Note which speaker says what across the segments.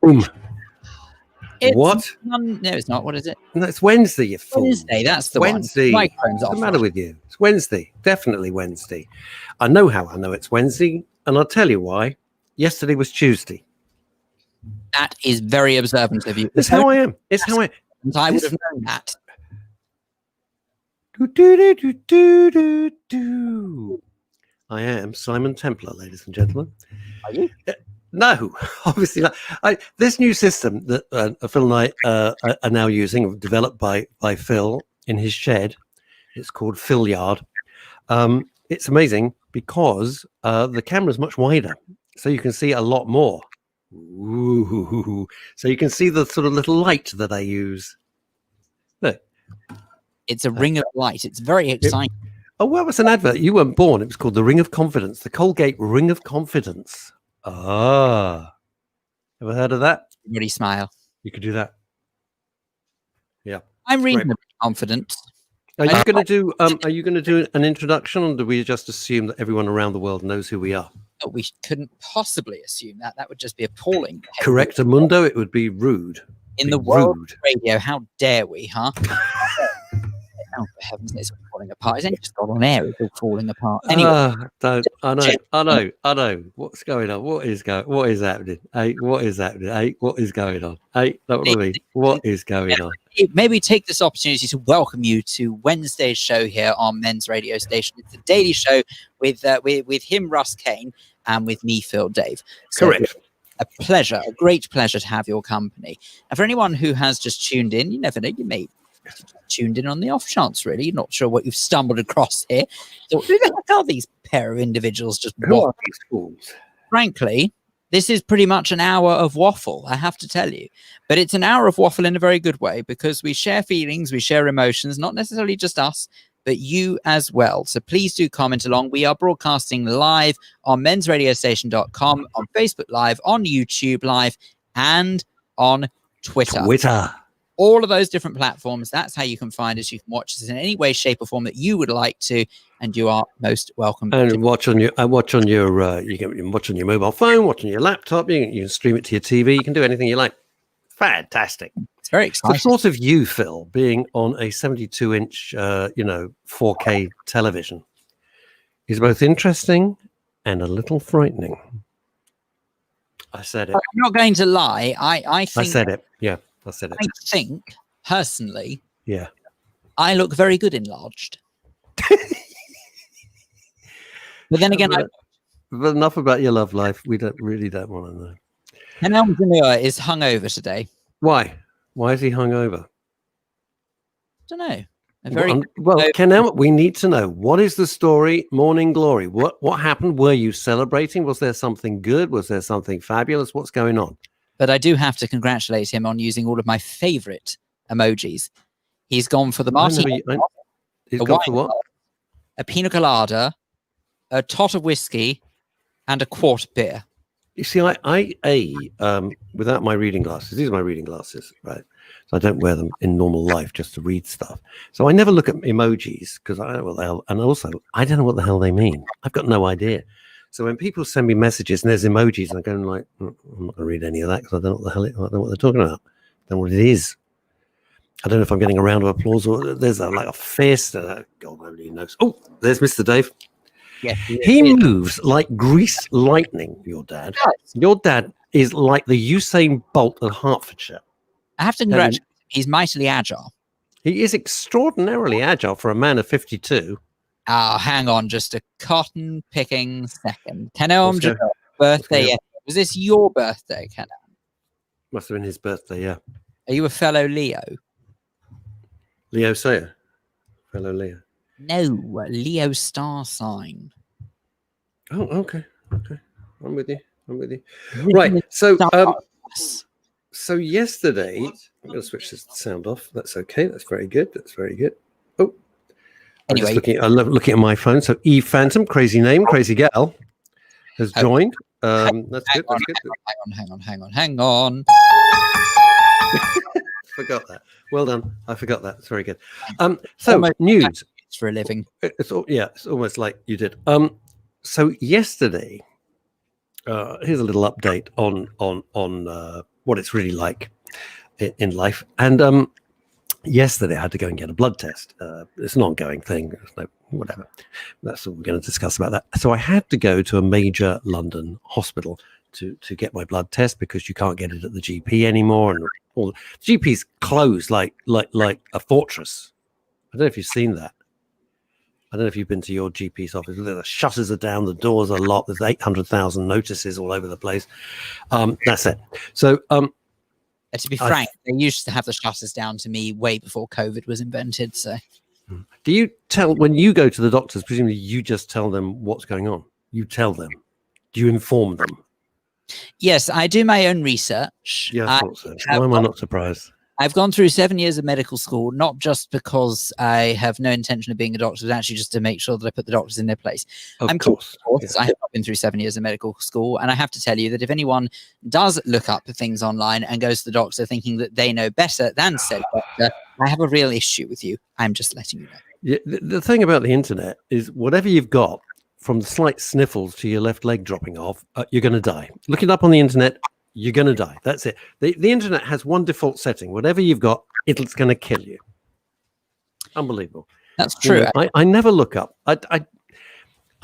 Speaker 1: Boom.
Speaker 2: It's
Speaker 1: What?
Speaker 2: No, it's not. What is it?
Speaker 1: No, it's Wednesday, you fool.
Speaker 2: Wednesday, that's the
Speaker 1: Wednesday.
Speaker 2: one. Microphone's
Speaker 1: What's
Speaker 2: off.
Speaker 1: the matter with you? It's Wednesday. Definitely Wednesday. I know how I know it's Wednesday, and I'll tell you why. Yesterday was Tuesday.
Speaker 2: That is very observant of you.
Speaker 1: It's how I am. It's how I am.
Speaker 2: I would have known that.
Speaker 1: I am Simon Templar, ladies and gentlemen.
Speaker 2: Are you?
Speaker 1: No, obviously not. This new system that Phil and I are now using, developed by Phil in his shed, it's called Phil Yard. It's amazing because the camera is much wider, so you can see a lot more. Ooh. So you can see the sort of little light that I use. Look.
Speaker 2: It's a ring of light. It's very exciting.
Speaker 1: Oh, well, it's an advert. You weren't born. It was called the Ring of Confidence, the Colgate Ring of Confidence. Ah, ever heard of that?
Speaker 2: Everybody smile.
Speaker 1: You could do that. Yeah,
Speaker 2: I'm reasonably confident.
Speaker 1: Are you going to do? Are you going to do an introduction, or do we just assume that everyone around the world knows who we are?
Speaker 2: We couldn't possibly assume that. That would just be appalling.
Speaker 1: Correct, Amundo. It would be rude.
Speaker 2: In the world of radio, how dare we, huh? Oh, for heaven's sake, it's all falling apart. It's only just got on air. It's all falling apart. Anyway,
Speaker 1: don't. I know. What's going on? What is happening? Hey, what is happening? Hey, what is going on? Hey, that would be what is going on?
Speaker 2: Maybe take this opportunity to welcome you to Wednesday's show here on Men's Radio Station. It's a daily show with him, Russ, Kane, and with me, Phil, Dave. So,
Speaker 1: correct.
Speaker 2: A pleasure, a great pleasure to have your company. And for anyone who has just tuned in, you never know, you may tuned in on the off chance, really. Not sure what you've stumbled across here. So who the heck are these pair of individuals just
Speaker 1: are these fools?
Speaker 2: Frankly, this is pretty much an hour of waffle, I have to tell you. But it's an hour of waffle in a very good way because we share feelings, we share emotions, not necessarily just us, but you as well. So please do comment along. We are broadcasting live on mensradiostation.com, on Facebook Live, on YouTube Live, and on Twitter. All of those different platforms. That's how you can find us. You can watch us in any way, shape, or form that you would like to, and you are most welcome.
Speaker 1: And watch on your you can watch on your mobile phone, watch on your laptop. You can stream it to your TV. You can do anything you like. Fantastic.
Speaker 2: It's very exciting.
Speaker 1: The thought of you, Phil, being on a 72-inch, 4K television is both interesting and a little frightening. I said it.
Speaker 2: I'm not going to lie. I think
Speaker 1: I said it. Yeah. I said it.
Speaker 2: I think, personally,
Speaker 1: yeah,
Speaker 2: I look very good enlarged. But then again,
Speaker 1: but enough about your love life. We really don't want to know.
Speaker 2: And Elm Demure is hungover today.
Speaker 1: Why? Why is he hungover?
Speaker 2: I don't know.
Speaker 1: Ken, we need to know. What is the story? Morning Glory. What happened? Were you celebrating? Was there something good? Was there something fabulous? What's going on?
Speaker 2: But I do have to congratulate him on using all of my favorite emojis. He's gone for the martini.
Speaker 1: He's gone for what?
Speaker 2: A pina colada, a tot of whiskey, and a quart of beer.
Speaker 1: You see, without my reading glasses, these are my reading glasses, right? So I don't wear them in normal life just to read stuff. So I never look at emojis because I don't know what the hell, and also I don't know what the hell they mean. I've got no idea. So when people send me messages and there's emojis, and I'm going like, I'm not going to read any of that because I don't know what the hell I don't know what they're talking about. I don't know what it is. I don't know if I'm getting a round of applause or there's like a fist. God, nobody knows. Oh, there's Mr. Dave.
Speaker 2: Yeah,
Speaker 1: he moves like grease lightning. Your dad. Your dad is like the Usain Bolt of Hertfordshire.
Speaker 2: I have to congratulate him. He's mightily agile.
Speaker 1: He is extraordinarily agile for a man of 52.
Speaker 2: Oh, hang on just a cotton picking second. Ken Elm's birthday. Yeah. Was this your birthday, Ken Elm?
Speaker 1: Must have been his birthday, yeah.
Speaker 2: Are you a fellow Leo?
Speaker 1: Leo Sayer. Fellow Leo.
Speaker 2: No, Leo star sign.
Speaker 1: Oh, okay. I'm with you. Right. So yesterday, I'm going to switch this sound off. That's okay. That's very good. Oh.
Speaker 2: Anyway,
Speaker 1: I'm looking at my phone. So Eve Phantom, crazy name, crazy gal, has joined. That's good.
Speaker 2: Hang on.
Speaker 1: Forgot that. Well done. I forgot that. It's very good. So news
Speaker 2: for a living.
Speaker 1: It's almost like you did. So yesterday, here's a little update on what it's really like in life. And yesterday I had to go and get a blood test. It's an ongoing thing. There's no whatever. That's what we're going to discuss about that. So I had to go to a major London hospital to get my blood test because you can't get it at the GP anymore, and all the GP's closed like a fortress. I don't know if you've seen that. I don't know if you've been to your GP's office. The shutters are down, the doors are locked. There's 800,000 notices all over the place. That's it. So,
Speaker 2: to be frank, they used to have the shutters down to me way before COVID was invented. So,
Speaker 1: do you tell when you go to the doctors? Presumably, you just tell them what's going on. You tell them. Do you inform them?
Speaker 2: Yes, I do my own research.
Speaker 1: Yeah, I thought so. Why am I not surprised?
Speaker 2: I've gone through 7 years of medical school, not just because I have no intention of being a doctor, but actually just to make sure that I put the doctors in their place.
Speaker 1: Of course.
Speaker 2: Yeah. I have not been through 7 years of medical school, and I have to tell you that if anyone does look up things online and goes to the doctor thinking that they know better than said doctor, I have a real issue with you. I'm just letting you know.
Speaker 1: Yeah, the thing about the internet is whatever you've got, from the slight sniffles to your left leg dropping off, you're going to die. Look it up on the internet. You're going to die. That's it. The internet has one default setting. Whatever you've got, it's going to kill you. Unbelievable.
Speaker 2: That's true.
Speaker 1: You know, I never look up. I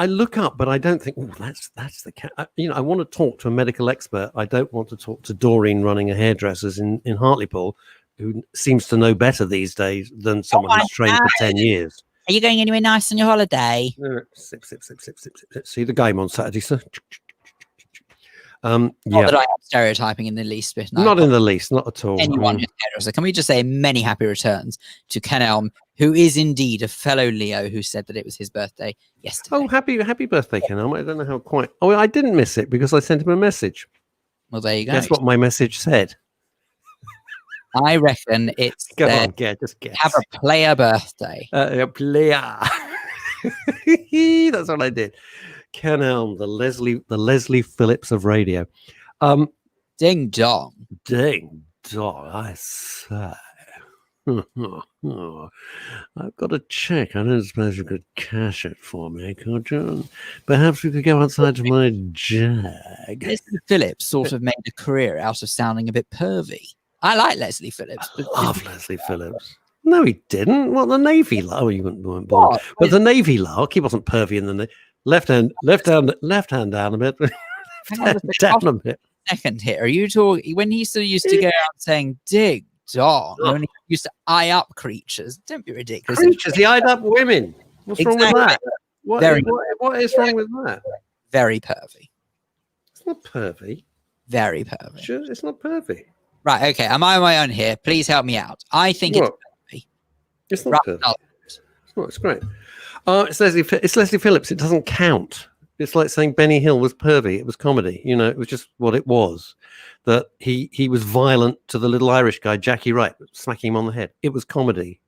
Speaker 1: look up, but I don't think, oh, that's the cat. I want to talk to a medical expert. I don't want to talk to Doreen running a hairdresser's in Hartlepool, who seems to know better these days than someone who's trained for 10 years.
Speaker 2: Are you going anywhere nice on your holiday?
Speaker 1: Sip. See the game on Saturday, sir.
Speaker 2: Not that I am stereotyping in the least bit.
Speaker 1: Not in the least, not at all.
Speaker 2: Anyone who's hairdresser. Can we just say many happy returns to Ken Elm, who is indeed a fellow Leo who said that it was his birthday yesterday.
Speaker 1: Oh, happy birthday, Ken Elm. I don't know how quite. Oh, I didn't miss it because I sent him a message.
Speaker 2: Well, there you go.
Speaker 1: Guess what my message said?
Speaker 2: I reckon it's
Speaker 1: Go on, just guess.
Speaker 2: Have a player birthday.
Speaker 1: A player. That's what I did. Ken Elm, the Leslie Phillips of radio.
Speaker 2: Ding dong.
Speaker 1: Ding dong, I say. I've got to check. I don't suppose you could cash it for me, could you? Perhaps we could go outside to my jag.
Speaker 2: Leslie Phillips sort of made a career out of sounding a bit pervy. I like Leslie Phillips.
Speaker 1: I love Leslie Phillips. No, he didn't. Well, the Navy lark. Oh, you weren't born. But the Navy lark, he wasn't pervy in the left hand down a bit. Down a bit.
Speaker 2: Second here. Are you talking when he still used to go out saying dig dong? When he used to eye up creatures. Don't be ridiculous.
Speaker 1: Creatures, he eyed up women. What's wrong with that? What is wrong with that?
Speaker 2: Very pervy.
Speaker 1: It's not pervy.
Speaker 2: Very pervy.
Speaker 1: Sure, it's not pervy.
Speaker 2: Right, okay. Am I on my own here? Please help me out. I think it's pervy.
Speaker 1: It's not pervy. It's great. It's Leslie Phillips. It doesn't count. It's like saying Benny Hill was pervy. It was comedy. It was just what it was. That he was violent to the little Irish guy, Jackie Wright, smacking him on the head. It was comedy.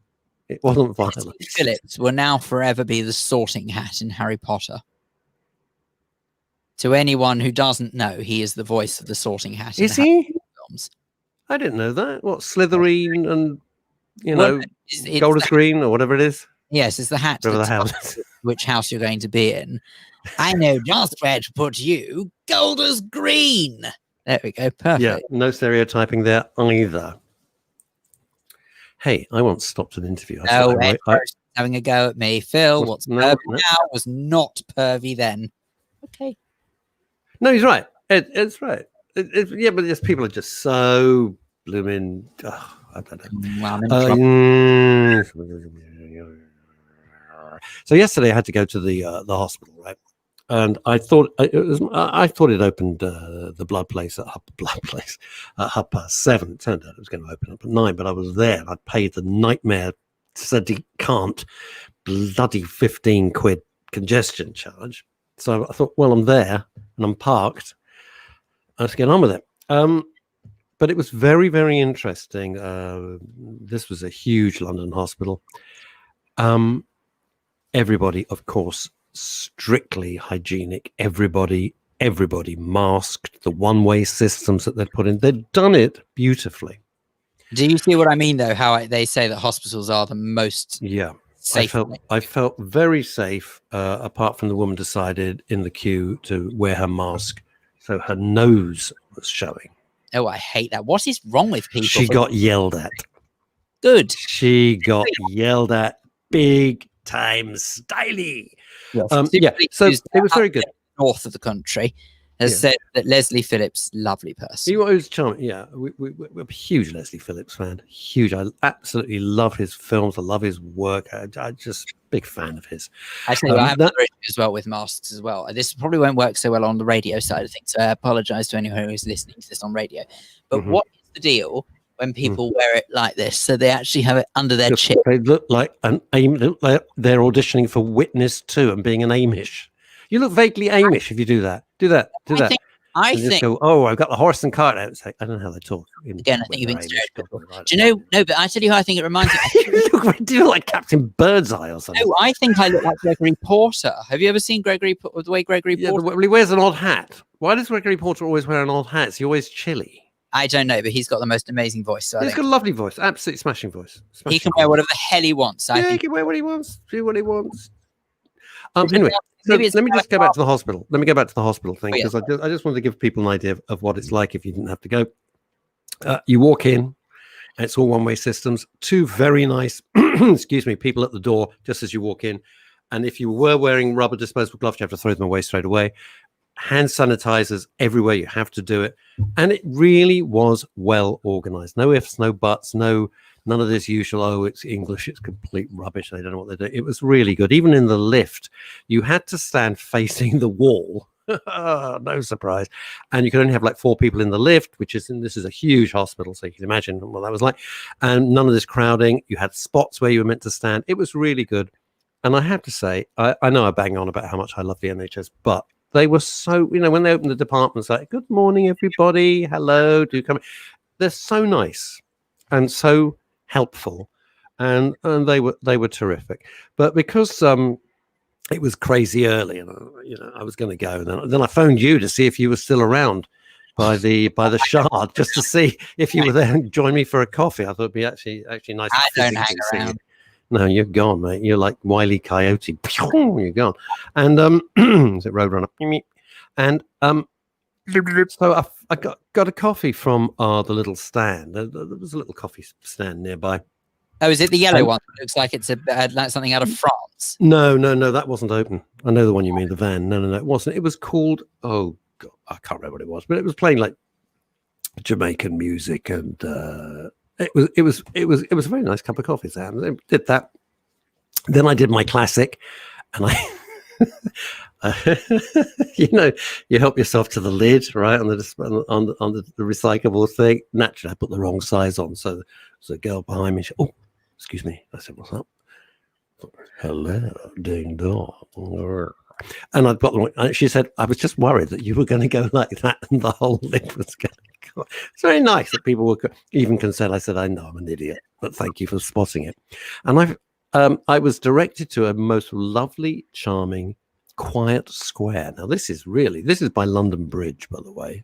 Speaker 1: It wasn't violent.
Speaker 2: Phillips will now forever be the Sorting Hat in Harry Potter. To anyone who doesn't know, he is the voice of the Sorting Hat.
Speaker 1: Is he? Films. I didn't know that. What, Slytherin and, Golders Green or whatever it is?
Speaker 2: Yes, it's the hat.
Speaker 1: The house.
Speaker 2: Which house you're going to be in. I know just where to put you. Golders Green. There we go. Perfect.
Speaker 1: Yeah, no stereotyping there either. Hey, I once stopped an interview.
Speaker 2: Having a go at me. Phil, what's pervy now was not pervy then. Okay.
Speaker 1: No, he's right. It's right. Yeah, but just people are just so blooming. Oh, I don't know. So yesterday I had to go to the hospital, right? And I thought it opened the blood place at 7:30. It turned out it was going to open up at 9, but I was there and I'd paid the nightmare bloody 15 quid congestion charge. So I thought, well, I'm there and I'm parked. Let's get on with it. But it was very, very interesting. This was a huge London hospital. Everybody, of course, strictly hygienic. Everybody masked. The one-way systems that they'd put in, they'd done it beautifully.
Speaker 2: Do you see what I mean, though? How they say that hospitals are the most safe.
Speaker 1: I felt very safe, apart from the woman decided in the queue to wear her mask, so her nose was showing.
Speaker 2: Oh, I hate that. What is wrong with people?
Speaker 1: She got yelled at.
Speaker 2: Good.
Speaker 1: She got yelled at big time styly.
Speaker 2: Yes.
Speaker 1: Yeah, so it was very good.
Speaker 2: North of the country has said that Leslie Phillips, lovely person.
Speaker 1: He was charming. Yeah, we're a huge Leslie Phillips fan. Huge. I absolutely love his films. I love his work. I just big fan of his.
Speaker 2: I tell you, I have another issue as well with masks as well. This probably won't work so well on the radio side of things. So I apologize to anyone who's listening to this on radio. But what is the deal when people wear it like this? So they actually have it under their chin.
Speaker 1: They look like they're auditioning for Witness 2 and being an Amish. You look vaguely Amish if you do that. Do that.
Speaker 2: I think.
Speaker 1: Just go, oh, I've got the horse and cart out. It's like, I don't know how they talk.
Speaker 2: Again, I think you've been stereotypical. Do you know? No, but I tell you how I think it reminds me.
Speaker 1: Do you look like Captain Birdseye or something?
Speaker 2: No, I think I look like Gregory Porter. Have you ever seen the way Gregory Porter?
Speaker 1: He wears an odd hat. Why does Gregory Porter always wear an odd hat? Is he always chilly?
Speaker 2: I don't know, but he's got the most amazing voice. So
Speaker 1: he's got a lovely voice, absolutely smashing voice.
Speaker 2: He can wear whatever the hell he wants.
Speaker 1: He can wear what he wants, do what he wants. Anyway, so let me just go back to the hospital. Let me go back to the hospital thing because I just wanted to give people an idea of what it's like if you didn't have to go. You walk in, and it's all one-way systems. Two very nice, excuse me, people at the door just as you walk in. And if you were wearing rubber disposable gloves, you have to throw them away straight away. Hand sanitizers everywhere. You have to do it. And it really was well organized. No ifs, no buts, none of this usual, oh, it's English, it's complete rubbish, they don't know what they're doing. It was really good. Even in the lift, you had to stand facing the wall. No surprise. And you could only have like 4 people in the lift, this is a huge hospital, so you can imagine what that was like. And none of this crowding. You had spots where you were meant to stand. It was really good. And I have to say, I know I bang on about how much I love the NHS, but they were so, when they opened the departments, like, good morning, everybody. Hello, do come. They're so nice and so helpful, and they were terrific. But because it was crazy early, and I was going to go, and then I phoned you to see if you were still around by the Shard, just to see if you were there and join me for a coffee. I thought it'd be actually nice.
Speaker 2: I don't hang around.
Speaker 1: No, you're gone, mate. You're like Wile E. Coyote. You're gone. And is it Roadrunner? And so I got a coffee from the little stand. There was a little coffee stand nearby.
Speaker 2: Oh, is it the yellow one? It looks like it's like something out of France.
Speaker 1: No, that wasn't open. I know the one you mean, the van. No, it wasn't. It was called, oh God, I can't remember what it was, but it was playing like Jamaican music, and it was a very nice cup of coffee. Sam. They did that. Then I did my classic, and I. You help yourself to the lid, right, on the recyclable thing. Naturally, I put the wrong size on, so there's a girl behind me. Oh, excuse me. I said, "What's up?" Hello, ding dong. And I've got the. She said, "I was just worried that you were going to go like that, and the whole lid was going to go." It's very nice that people were even concerned. I said, "I know I'm an idiot, but thank you for spotting it." And I was directed to a most lovely, charming, quiet square. Now this is by London Bridge, by the way,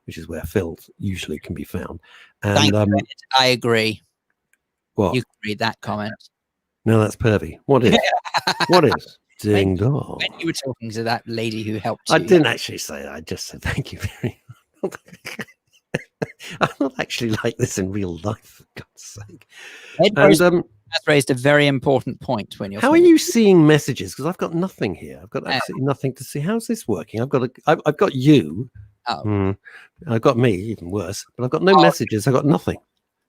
Speaker 1: which is where Phil usually can be found. And
Speaker 2: thank you, I agree.
Speaker 1: What?
Speaker 2: You can read that comment.
Speaker 1: No, that's pervy. What is? What is? Ding dong.
Speaker 2: When you were talking to that lady who helped you.
Speaker 1: I didn't actually say that. I just said thank you very much. I'm not actually like this in real life, for God's sake.
Speaker 2: That's raised a very important point when you're.
Speaker 1: How are you seeing messages? Because I've got nothing here. I've got absolutely nothing to see. How's this working? I've got you.
Speaker 2: Oh.
Speaker 1: I've got me, even worse. But I've got no messages. I've got nothing.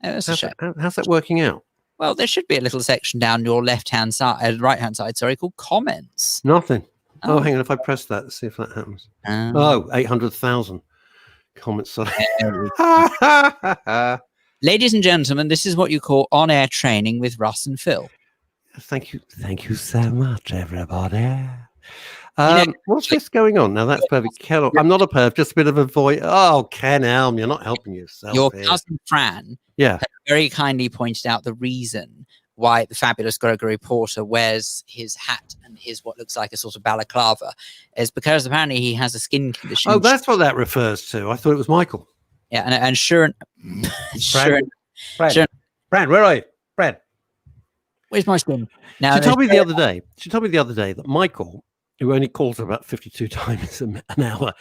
Speaker 2: Oh, that's a shame.
Speaker 1: How's that working out?
Speaker 2: Well, there should be a little section down your right hand side, called comments.
Speaker 1: Nothing. Oh, hang on. If I press that, let's see if that happens. 800,000 comments.
Speaker 2: Ladies and gentlemen, this is what you call on-air training with Russ and Phil.
Speaker 1: Thank you so much, everybody. What's this going on? Now that's perfect. Ken, I'm not a perv, just a bit of a voice. Oh, Ken Elm, you're not helping yourself.
Speaker 2: Your cousin Fran very kindly pointed out the reason why the fabulous Gregory Porter wears his hat and his what looks like a sort of balaclava is because apparently he has a skin condition.
Speaker 1: Oh, that's what that refers to. I thought it was Michael.
Speaker 2: Yeah, and Fran,
Speaker 1: where are you? Fran.
Speaker 2: Where's my skin? Now,
Speaker 1: She told me the other day that Michael who only calls her about 52 times an hour,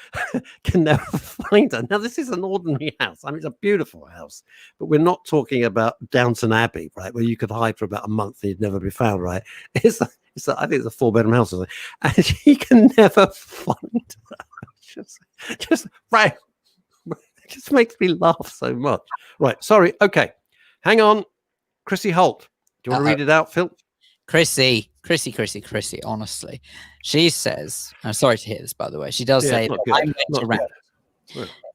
Speaker 1: can never find her. Now, this is an ordinary house. I mean, it's a beautiful house, but we're not talking about Downton Abbey, right, where you could hide for about a month and you'd never be found, right? I think it's a 4-bedroom house, or something, and she can never find her. Just right. It just makes me laugh so much. Right, sorry. Okay, hang on. Chrissy Holt. Do you want to read it out, Phil?
Speaker 2: Chrissy, honestly. She says, I'm sorry to hear this, by the way. She does say,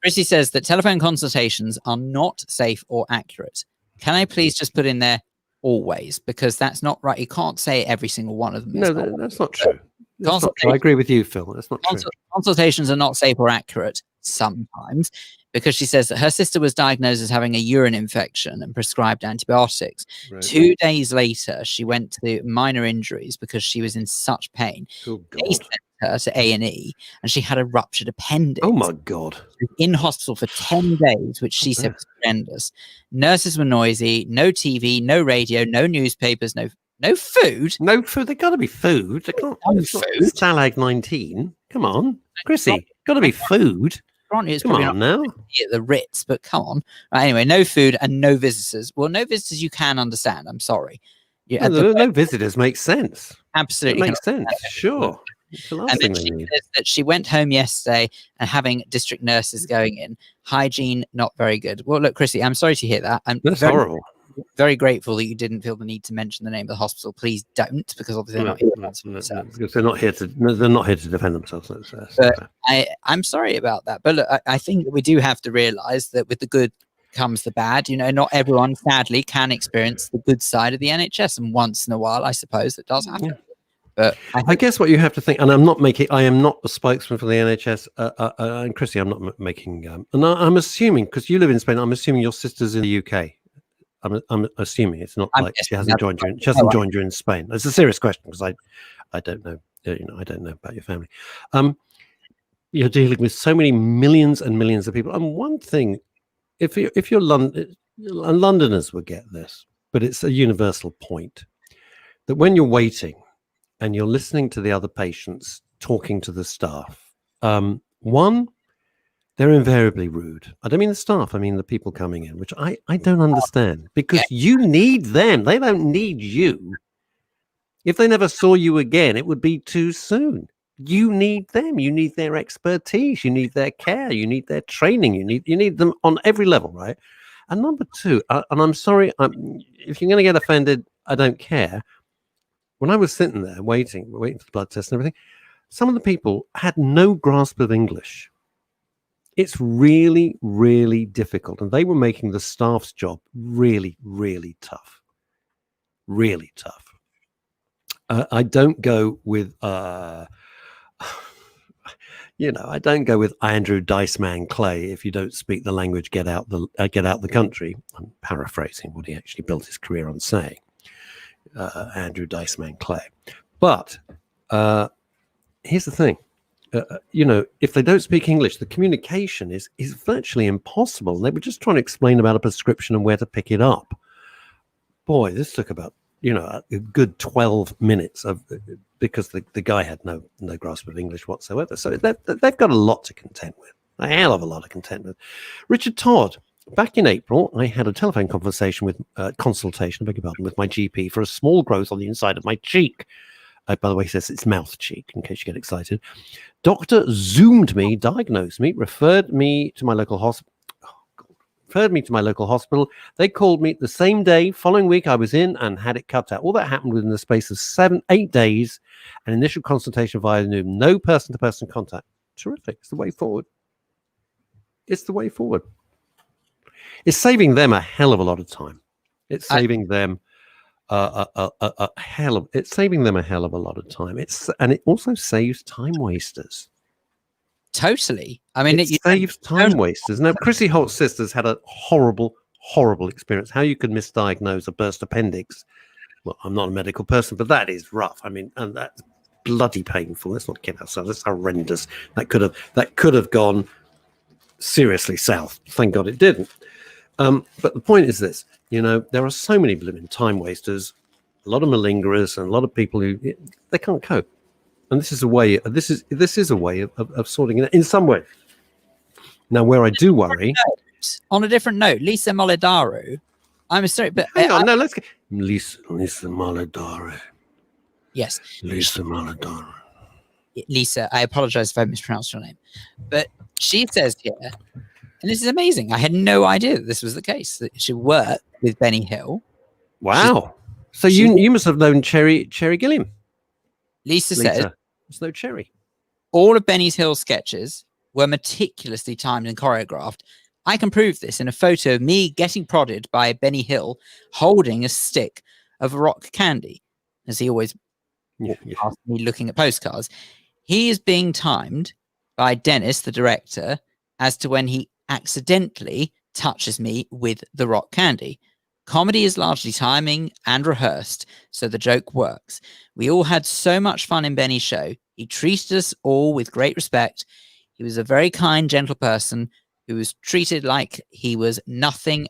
Speaker 2: Chrissy says that telephone consultations are not safe or accurate. Can I please just put in there always? Because that's not right. You can't say every single one of them.
Speaker 1: No, that's not true. That's not true. I agree with you, Phil. That's not true.
Speaker 2: Consultations are not safe or accurate sometimes, because she says that her sister was diagnosed as having a urine infection and prescribed antibiotics. Right. 2 days later, she went to minor injuries because she was in such pain.
Speaker 1: Oh, God.
Speaker 2: They sent her to A&E, and she had a ruptured appendix.
Speaker 1: Oh, my God.
Speaker 2: In hospital for 10 days, which she said was horrendous. Nurses were noisy, no TV, no radio, no newspapers, no food.
Speaker 1: No food. There's got to be food. They can't. Food. Stalag 19. Come on, Chrissy. Got to be food.
Speaker 2: It's
Speaker 1: come on now.
Speaker 2: At the Ritz, but come on. Anyway, no food and no visitors. Well, no visitors you can understand. I'm sorry.
Speaker 1: No visitors makes sense.
Speaker 2: Absolutely.
Speaker 1: It makes sense. Sure.
Speaker 2: And then she says that she went home yesterday and having district nurses going in. Hygiene, not very good. Well, look, Chrissy, I'm sorry to hear that.
Speaker 1: That's horrible.
Speaker 2: Very grateful that you didn't feel the need to mention the name of the hospital. Please don't, because obviously
Speaker 1: they're not here to defend themselves.
Speaker 2: But I'm sorry about that. But look, I think that we do have to realize that with the good comes the bad. Not everyone, sadly, can experience the good side of the NHS, and once in a while, I suppose, that does happen. Yeah. But
Speaker 1: I guess what you have to think, and I am not a spokesman for the NHS, and Chrissy, I'm not making, and I'm assuming, because you live in Spain, I'm assuming your sister's in the UK. I'm assuming it's not like she hasn't joined you. She hasn't joined you in Spain. It's a serious question because I don't know. I don't know about your family. You're dealing with so many millions and millions of people. And one thing, if you're Londoners will get this, but it's a universal point that when you're waiting and you're listening to the other patients talking to the staff, one, they're invariably rude. I don't mean the staff, I mean the people coming in, which I don't understand, because you need them. They don't need you. If they never saw you again, it would be too soon. You need them. You need their expertise. You need their care. You need their training. You need them on every level, right? And number two, and I'm sorry, if you're going to get offended, I don't care. When I was sitting there waiting for the blood test and everything, some of the people had no grasp of English. It's really, really difficult. And they were making the staff's job really, really tough. Really tough. I don't go with, I don't go with Andrew Diceman Clay. If you don't speak the language, get out the country. I'm paraphrasing what he actually built his career on saying. Andrew Diceman Clay. But here's the thing. If they don't speak English, the communication is virtually impossible. They were just trying to explain about a prescription and where to pick it up. Boy, this took about, a good 12 minutes because the guy had no grasp of English whatsoever. So they've got a lot to contend with, a hell of a lot to contend with. Richard Todd, back in April, I had a telephone consultation with my GP for a small growth on the inside of my cheek. By the way, he says it's mouth cheek, in case you get excited. Doctor zoomed me, diagnosed me, referred me to my local hospital. They called me the same day. Following week, I was in and had it cut out. All that happened within the space of 7-8 days. An initial consultation via Zoom. No person-to-person contact. Terrific. It's the way forward. It's the way forward. It's saving them a hell of a lot of time. It's saving them it's saving them a hell of a lot of time. And it also saves time wasters.
Speaker 2: Totally. I mean,
Speaker 1: it saves time wasters. Now, Chrissy Holt's sister's had a horrible, horrible experience. How you could misdiagnose a burst appendix. Well, I'm not a medical person, but that is rough. I mean, and that's bloody painful. Let's not kid ourselves. That's horrendous. That could have gone seriously south. Thank God it didn't. But the point is this, there are so many blooming time wasters, a lot of malingerers, and a lot of people who they can't cope. And this is a way. This is a way of sorting it in some way. Now, where I do worry.
Speaker 2: On a different note, Lisa Molidaru. I'm sorry, but
Speaker 1: Hang on. No, let's get Lisa Molidaru.
Speaker 2: Yes,
Speaker 1: Lisa Molidaru.
Speaker 2: Lisa. I apologize if I mispronounced your name, but she says here, and this is amazing. I had no idea that this was the case. That she worked with Benny Hill.
Speaker 1: Wow. So you must have known Cherry Gilliam.
Speaker 2: Lisa says
Speaker 1: there's no Cherry.
Speaker 2: All of Benny Hill's sketches were meticulously timed and choreographed. I can prove this in a photo of me getting prodded by Benny Hill holding a stick of rock candy, as he always asked me looking at postcards. He is being timed by Dennis, the director, as to when he accidentally touches me with the rock candy. Comedy is largely timing and rehearsed, so the joke works. We all had so much fun in Benny's show. He treated us all with great respect. He was a very kind, gentle person who was treated like he was nothing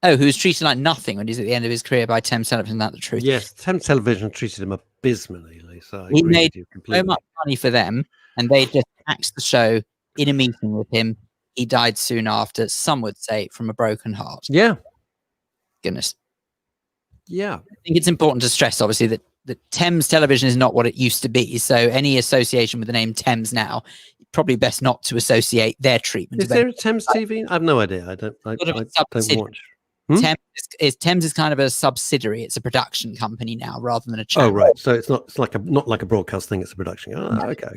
Speaker 2: who was treated like nothing when he's at the end of his career by Thames Television. Isn't that the truth?
Speaker 1: Yes, Thames Television treated him abysmally. So
Speaker 2: he made so much money for them, and they just axed the show in a meeting with him. He died soon after, some would say, from a broken heart.
Speaker 1: Yeah.
Speaker 2: Goodness.
Speaker 1: Yeah.
Speaker 2: I think it's important to stress, obviously, that Thames Television is not what it used to be. So any association with the name Thames now, probably best not to associate their treatment.
Speaker 1: Is there a Thames TV? I have no idea. I don't watch.
Speaker 2: Thames is kind of a subsidiary. It's a production company now rather than a channel.
Speaker 1: Oh, right. So it's not like a broadcast thing. It's a production. Oh, no. Okay.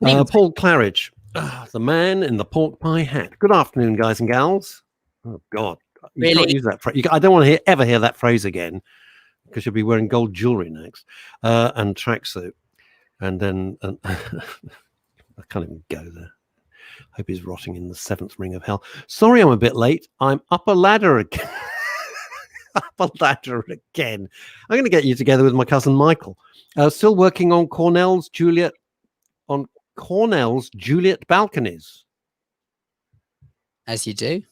Speaker 1: Paul Claridge, the man in the pork pie hat. Good afternoon, guys and gals. Oh, God. You
Speaker 2: really?
Speaker 1: Can't use that phrase. I don't want to ever hear that phrase again, because you'll be wearing gold jewelry next and tracksuit. And then I can't even go there. Hope he's rotting in the seventh ring of hell. Sorry, I'm a bit late. I'm up a ladder again. Up a ladder again. I'm going to get you together with my cousin Michael. Still working on Cornell's Juliet balconies.
Speaker 2: As you do.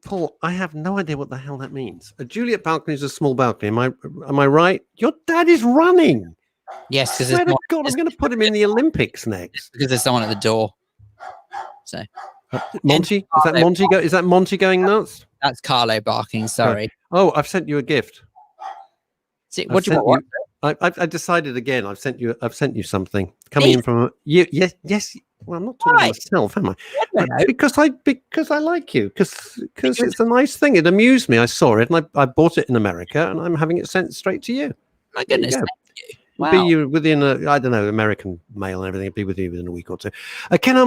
Speaker 1: Paul, I have no idea what the hell that means. A Juliet balcony is a small balcony. Am I right? Your dad is running.
Speaker 2: Yes, because
Speaker 1: God, I'm going to put him in the Olympics next.
Speaker 2: Because there's someone at the door. So,
Speaker 1: Monty, is that Monty going nuts?
Speaker 2: That's Carlo barking. Sorry.
Speaker 1: Oh, I've sent you a gift.
Speaker 2: What do you want?
Speaker 1: I decided again. I've sent you something coming in from you. Yes. Well, I'm not talking to myself, am I? Because I like you. Because it's a nice thing. It amused me. I saw it and I bought it in America, and I'm having it sent straight to you.
Speaker 2: My goodness. Thank you. Wow.
Speaker 1: Be you within American mail and everything. It'll be with you within a week or two. Can I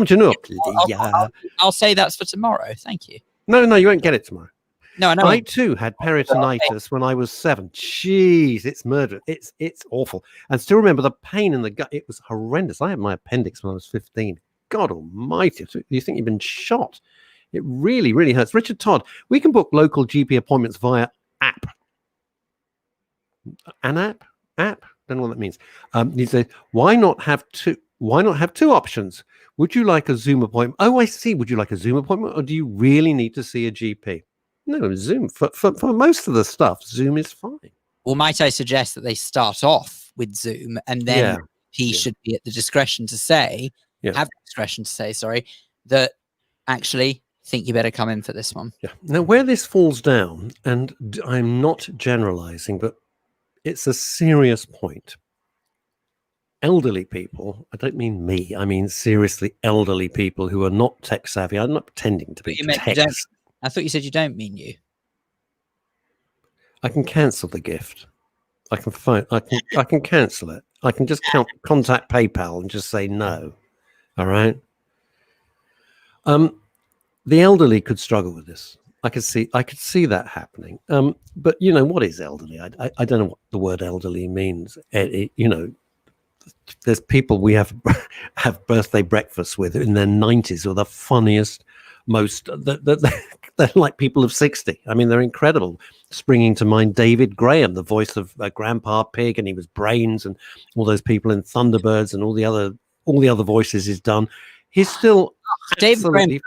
Speaker 2: I'll say that's for tomorrow. Thank you.
Speaker 1: No, you won't get it tomorrow.
Speaker 2: No, I know.
Speaker 1: I too had peritonitis when I was 7. Jeez, it's murder. It's awful. And still remember the pain in the gut. It was horrendous. I had my appendix when I was 15. God almighty. You think you've been shot. It really, really hurts. Richard Todd, we can book local GP appointments via app. An app? App? Don't know what that means. He said, why not have two options? Would you like a Zoom appointment? Oh, I see. Would you like a Zoom appointment, or do you really need to see a GP? No, Zoom. For most of the stuff, Zoom is fine.
Speaker 2: Well, might I suggest that they start off with Zoom, and then he should be at the discretion to say, that actually think you better come in for this one.
Speaker 1: Yeah. Now, where this falls down, and I'm not generalizing, but it's a serious point. Elderly people, I don't mean me, I mean seriously elderly people who are not tech savvy. I'm not pretending to be tech.
Speaker 2: I thought you said you don't mean you.
Speaker 1: I can cancel the gift. I can cancel it. I can just contact PayPal and just say no. All right. The elderly could struggle with this. I could see that happening. But you know, what is elderly? I don't know what the word elderly means. There's people we have birthday breakfasts with in their 90s, or the funniest, most they're like people of 60. I mean, they're incredible. Springing to mind David Graham, the voice of Grandpa Pig, and he was Brains, and all those people in Thunderbirds, and all the other voices he's done. He's still
Speaker 2: David Graham.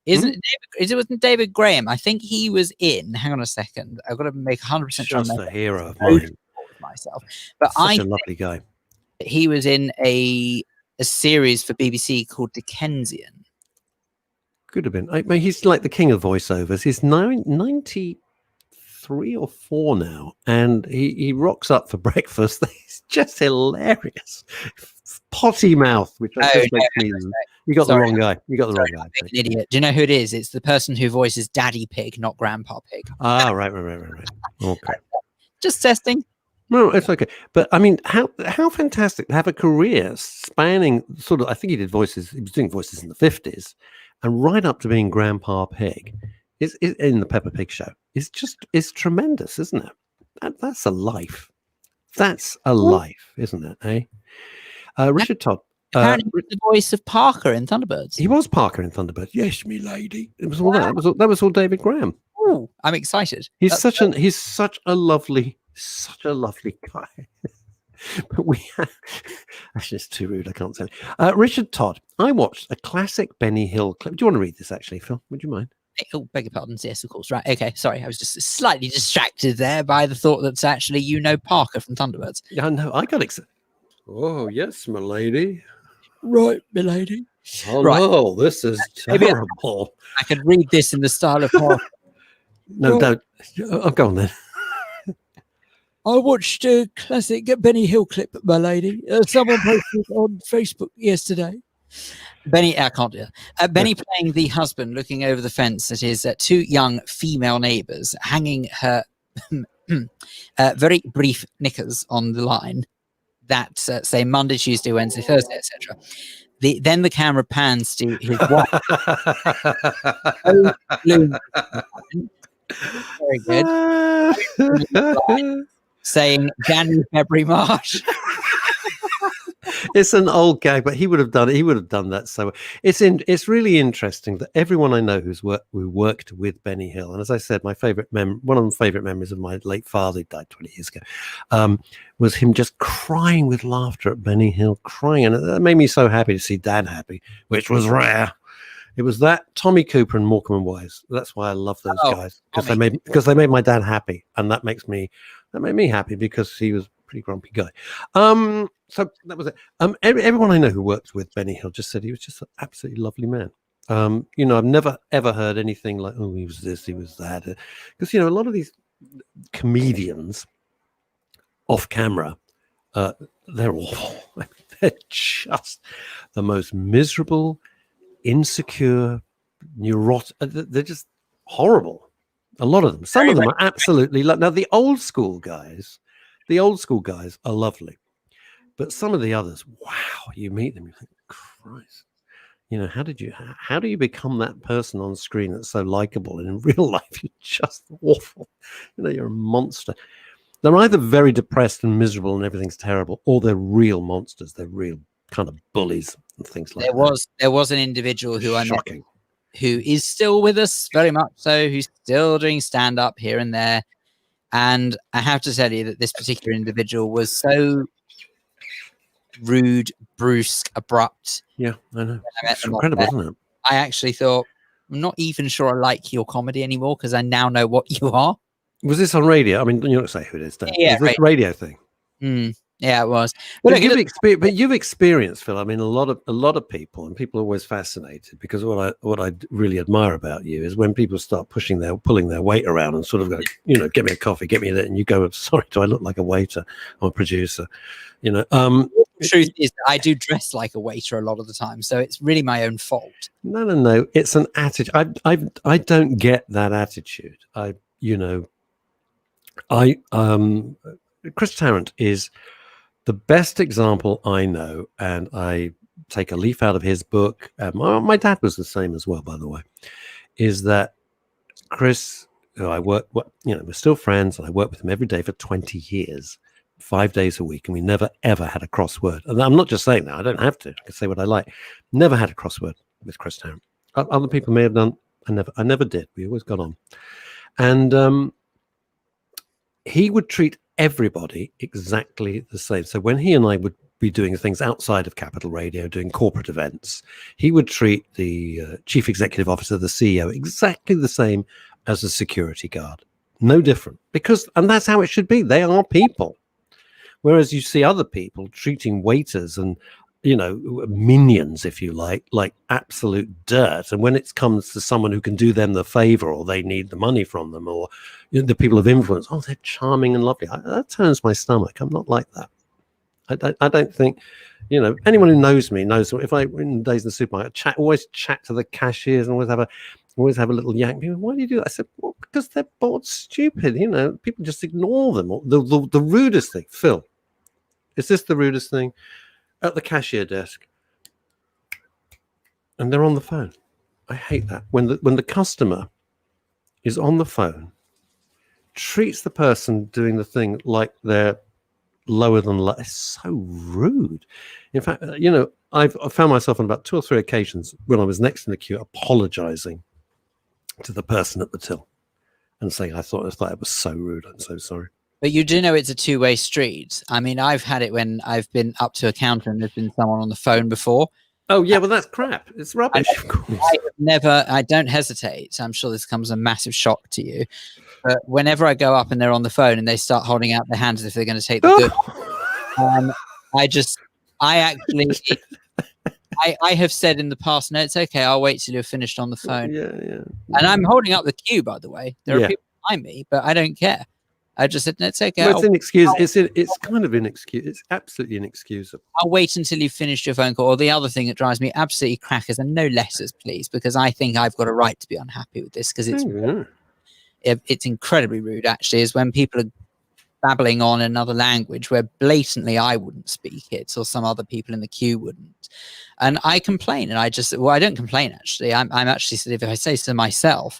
Speaker 2: Wasn't David Graham? I think he was in. Hang on a second. I've got to make 100% sure.
Speaker 1: Just a hero of mine.
Speaker 2: Myself, but
Speaker 1: Such a lovely guy.
Speaker 2: he was in a series for BBC called Dickensian.
Speaker 1: Could have been. I mean, he's like the king of voiceovers. He's 93 or 4 now, and he rocks up for breakfast. He's just hilarious. Potty mouth, which I just makes me. You got the wrong guy. You got the wrong guy.
Speaker 2: An idiot. Do you know who it is? It's the person who voices Daddy Pig, not Grandpa Pig.
Speaker 1: Ah, right. Okay.
Speaker 2: Just testing.
Speaker 1: No, it's okay. But I mean, how fantastic to have a career spanning sort of. I think he did voices. He was doing voices in the 50s, and right up to being Grandpa Pig, is in the Peppa Pig show. It's tremendous, isn't it? That's a life. That's a life, isn't it? Eh? Richard Todd.
Speaker 2: Apparently, the voice of Parker in Thunderbirds.
Speaker 1: He was Parker in Thunderbirds. Yes, me lady. It was all that. That was all David Graham.
Speaker 2: Oh, I'm excited.
Speaker 1: He's such a lovely guy. But we actually, it's too rude. I can't say. Richard Todd. I watched a classic Benny Hill clip. Do you want to read this, actually, Phil? Would you mind?
Speaker 2: Oh, beg your pardon. Yes, of course. Right. Okay. Sorry. I was just slightly distracted there by the thought that actually Parker from Thunderbirds.
Speaker 1: Yeah, no, I got excited. Oh, yes, my lady.
Speaker 2: Right, milady.
Speaker 1: Oh, right. No, this is terrible.
Speaker 2: I could read this in the style of Parker.
Speaker 1: No, don't. Oh, go on then.
Speaker 2: I watched a classic Benny Hill clip, my lady. Someone posted on Facebook yesterday. Benny, I can't do that. Benny playing the husband looking over the fence at his 2 young female neighbours, hanging her very brief knickers on the line that say Monday, Tuesday, Wednesday, Thursday, etc. Then the camera pans to his wife. Very good. Saying January, February, March.
Speaker 1: It's an old gag, but he would have done it. He would have done that. So it's really interesting that everyone I know who worked with Benny Hill, and as I said, one of my favorite memories of my late father, who died 20 years ago, was him just crying with laughter at Benny Hill, crying, and that made me so happy to see Dad happy, which was rare. It was that, Tommy Cooper and Morecambe and Wise. That's why I love those guys, because they made my dad happy, and that made me happy because he was a pretty grumpy guy. So that was it. Everyone I know who worked with Benny Hill just said he was just an absolutely lovely man. I've never ever heard anything like, oh, he was this, he was that, because a lot of these comedians off camera, they're awful. They're just the most miserable, insecure, neurotic. They're just horrible. A lot of them. Some of them are absolutely now the old school guys are lovely, but some of the others, wow, you meet them, you think, Christ, how do you become that person on screen that's so likable, and in real life you're just awful? You're a monster. They're either very depressed and miserable and everything's terrible, or they're real monsters. They're real kind of bullies and things like that. There
Speaker 2: was an individual who I know who is still with us, very much so, who's still doing stand-up here and there. And I have to tell you that this particular individual was so rude, brusque, abrupt.
Speaker 1: Yeah, I know. It's incredible, isn't it?
Speaker 2: I actually thought, I'm not even sure I like your comedy anymore because I now know what you are.
Speaker 1: Was this on radio? I mean, you don't say who it is, don't you? Yeah, this radio thing.
Speaker 2: Yeah, it was.
Speaker 1: But you've experienced, Phil. I mean, a lot of people, and people are always fascinated, because what I really admire about you is when people start pulling their weight around and sort of go, get me a coffee, get me that, and you go, sorry, do I look like a waiter or a producer?
Speaker 2: The truth is, I do dress like a waiter a lot of the time, so it's really my own fault.
Speaker 1: No, it's an attitude. I don't get that attitude. Chris Tarrant is the best example I know, and I take a leaf out of his book. My dad was the same as well, by the way. Is that Chris, who I work, we're still friends, and I worked with him every day for 20 years, 5 days a week, and we never ever had a crossword. And I'm not just saying that; I don't have to. I can say what I like. Never had a crossword with Chris Tarrant. Other people may have done. I never did. We always got on, and he would treat everybody exactly the same. So when he and I would be doing things outside of Capital Radio, doing corporate events, he would treat the chief executive officer, the CEO, exactly the same as a security guard. No different. And that's how it should be. They are people. Whereas you see other people treating waiters and, you know, minions, if you like absolute dirt. And when it comes to someone who can do them the favor, or they need the money from them, or, you know, the people of influence, oh, they're charming and lovely. That turns my stomach. I'm not like that. I don't think, you know, anyone who knows me knows, if I, in the days in the supermarket, always chat to the cashiers and always have a little yank. People, why do you do that? I said, well, because they're bored stupid. You know, people just ignore them. The rudest thing, Phil, is this the rudest thing? At the cashier desk, and they're on the phone. I hate that. When the customer is on the phone, treats the person doing the thing like they're lower than life. It's so rude. In fact, you know, I found myself on about 2 or 3 occasions when I was next in the queue apologizing to the person at the till and saying, I thought it was so rude. I'm so sorry.
Speaker 2: But you do know it's a two-way street. I mean, I've had it when I've been up to a counter and there's been someone on the phone before.
Speaker 1: Oh, yeah, well, that's crap. It's rubbish, of course.
Speaker 2: I don't hesitate. I'm sure this comes as a massive shock to you. But whenever I go up and they're on the phone and they start holding out their hands as if they're going to take the good, I have said in the past, no, it's okay. I'll wait till you're finished on the phone.
Speaker 1: Yeah.
Speaker 2: And I'm holding up the queue, by the way. There are people behind me, but I don't care. I just said, no, it's okay.
Speaker 1: Well, it's inexcusable. It's kind of inexcusable. It's absolutely inexcusable.
Speaker 2: I'll wait until you've finished your phone call. Or the other thing that drives me absolutely crackers, and no letters, please, because I think I've got a right to be unhappy with this, because it's incredibly rude, actually, is when people are babbling on another language where blatantly I wouldn't speak it, or some other people in the queue wouldn't. And I complain, and I don't complain, actually. I'm actually, if I say to myself,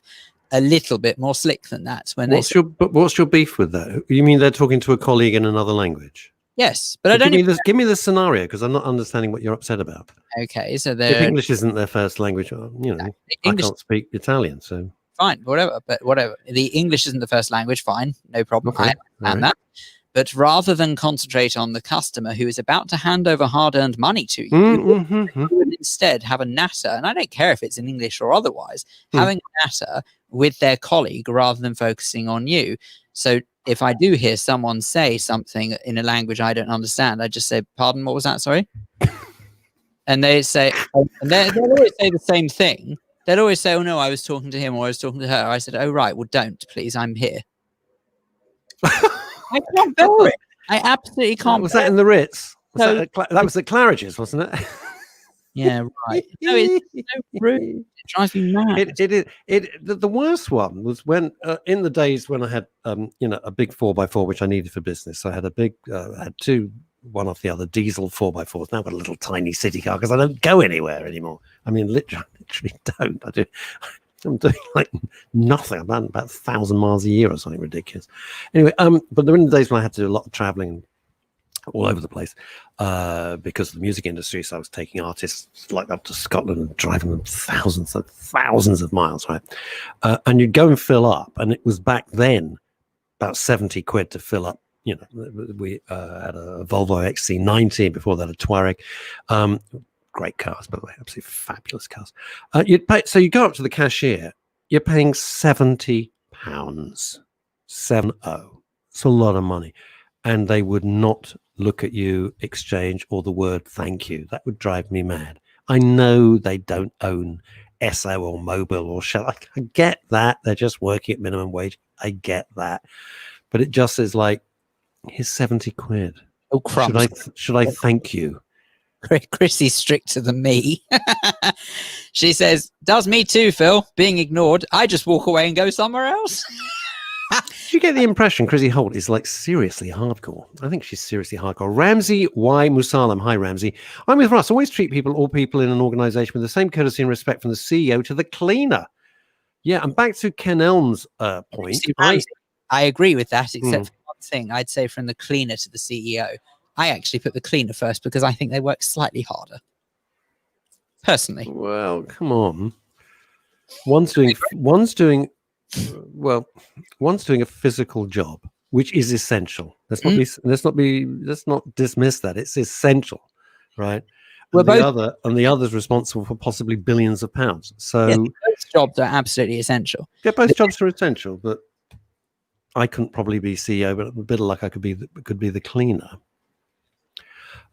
Speaker 2: a little bit more slick than that.
Speaker 1: What's your beef with that? You mean they're talking to a colleague in another language?
Speaker 2: Yes, but I don't.
Speaker 1: Give me the scenario, because I'm not understanding what you're upset about.
Speaker 2: Okay, so
Speaker 1: if English isn't their first language, you know, I can't speak Italian, so
Speaker 2: fine, whatever. But whatever, the English isn't the first language. Fine, no problem.
Speaker 1: Okay.
Speaker 2: I understand that. But rather than concentrate on the customer who is about to hand over hard-earned money to you, you would instead have a natter, and I don't care if it's in English or otherwise, having a natter with their colleague rather than focusing on you. So if I do hear someone say something in a language I don't understand, I just say, pardon, what was that? Sorry. And they say, and they'll always say the same thing. They'll always say, oh no, I was talking to him or I was talking to her. I said, oh right, well don't, please, I'm here. I can't bear it. I absolutely can't.
Speaker 1: Was that in the Ritz? That was at Claridge's, wasn't it?
Speaker 2: Yeah, right. No, it's so rude. It drives me mad.
Speaker 1: The worst one was when in the days when I had you know, a big 4x4 which I needed for business. So I had a big had two, one off the other, diesel 4x4s. Now I've got a little tiny city car because I don't go anywhere anymore. I mean, literally don't. I'm doing like nothing. I'm about 1,000 miles a year or something ridiculous. Anyway, but there were the days when I had to do a lot of traveling all over the place because of the music industry. So I was taking artists like up to Scotland and driving them thousands of miles, right? And you'd go and fill up, and it was back then about 70 quid to fill up. You know, we had a Volvo XC90, before that a Touareg. Great cars, by the way, absolutely fabulous cars. You'd pay, so you go up to the cashier, you're paying £70. 70. It's a lot of money. And they would not look at you, exchange, or the word thank you. That would drive me mad. I know they don't own SO or Mobile or Shell. I get that. They're just working at minimum wage. I get that. But it just is like, here's 70 quid.
Speaker 2: Oh, crumbs.
Speaker 1: Should I thank you?
Speaker 2: Chrissy's stricter than me. She says, does me too, Phil, being ignored. I just walk away and go somewhere else.
Speaker 1: You get the impression Chrissy Holt is like seriously hardcore. I think she's seriously hardcore. Ramsey Y. Musalam. Hi, Ramsey. I'm with Russ. Always treat all people in an organization with the same courtesy and respect from the CEO to the cleaner. Yeah, and back to Ken Elm's point.
Speaker 2: I agree with that, except for one thing. I'd say from the cleaner to the CEO. I actually put the cleaner first because I think they work slightly harder. Personally. Well,
Speaker 1: come on. One's doing a physical job, which is essential. Let's not dismiss that. It's essential, right? And the other's responsible for possibly billions of pounds. So
Speaker 2: both jobs are absolutely essential.
Speaker 1: Yeah, both jobs are essential, but I couldn't probably be CEO, but with a bit of luck I could be the cleaner.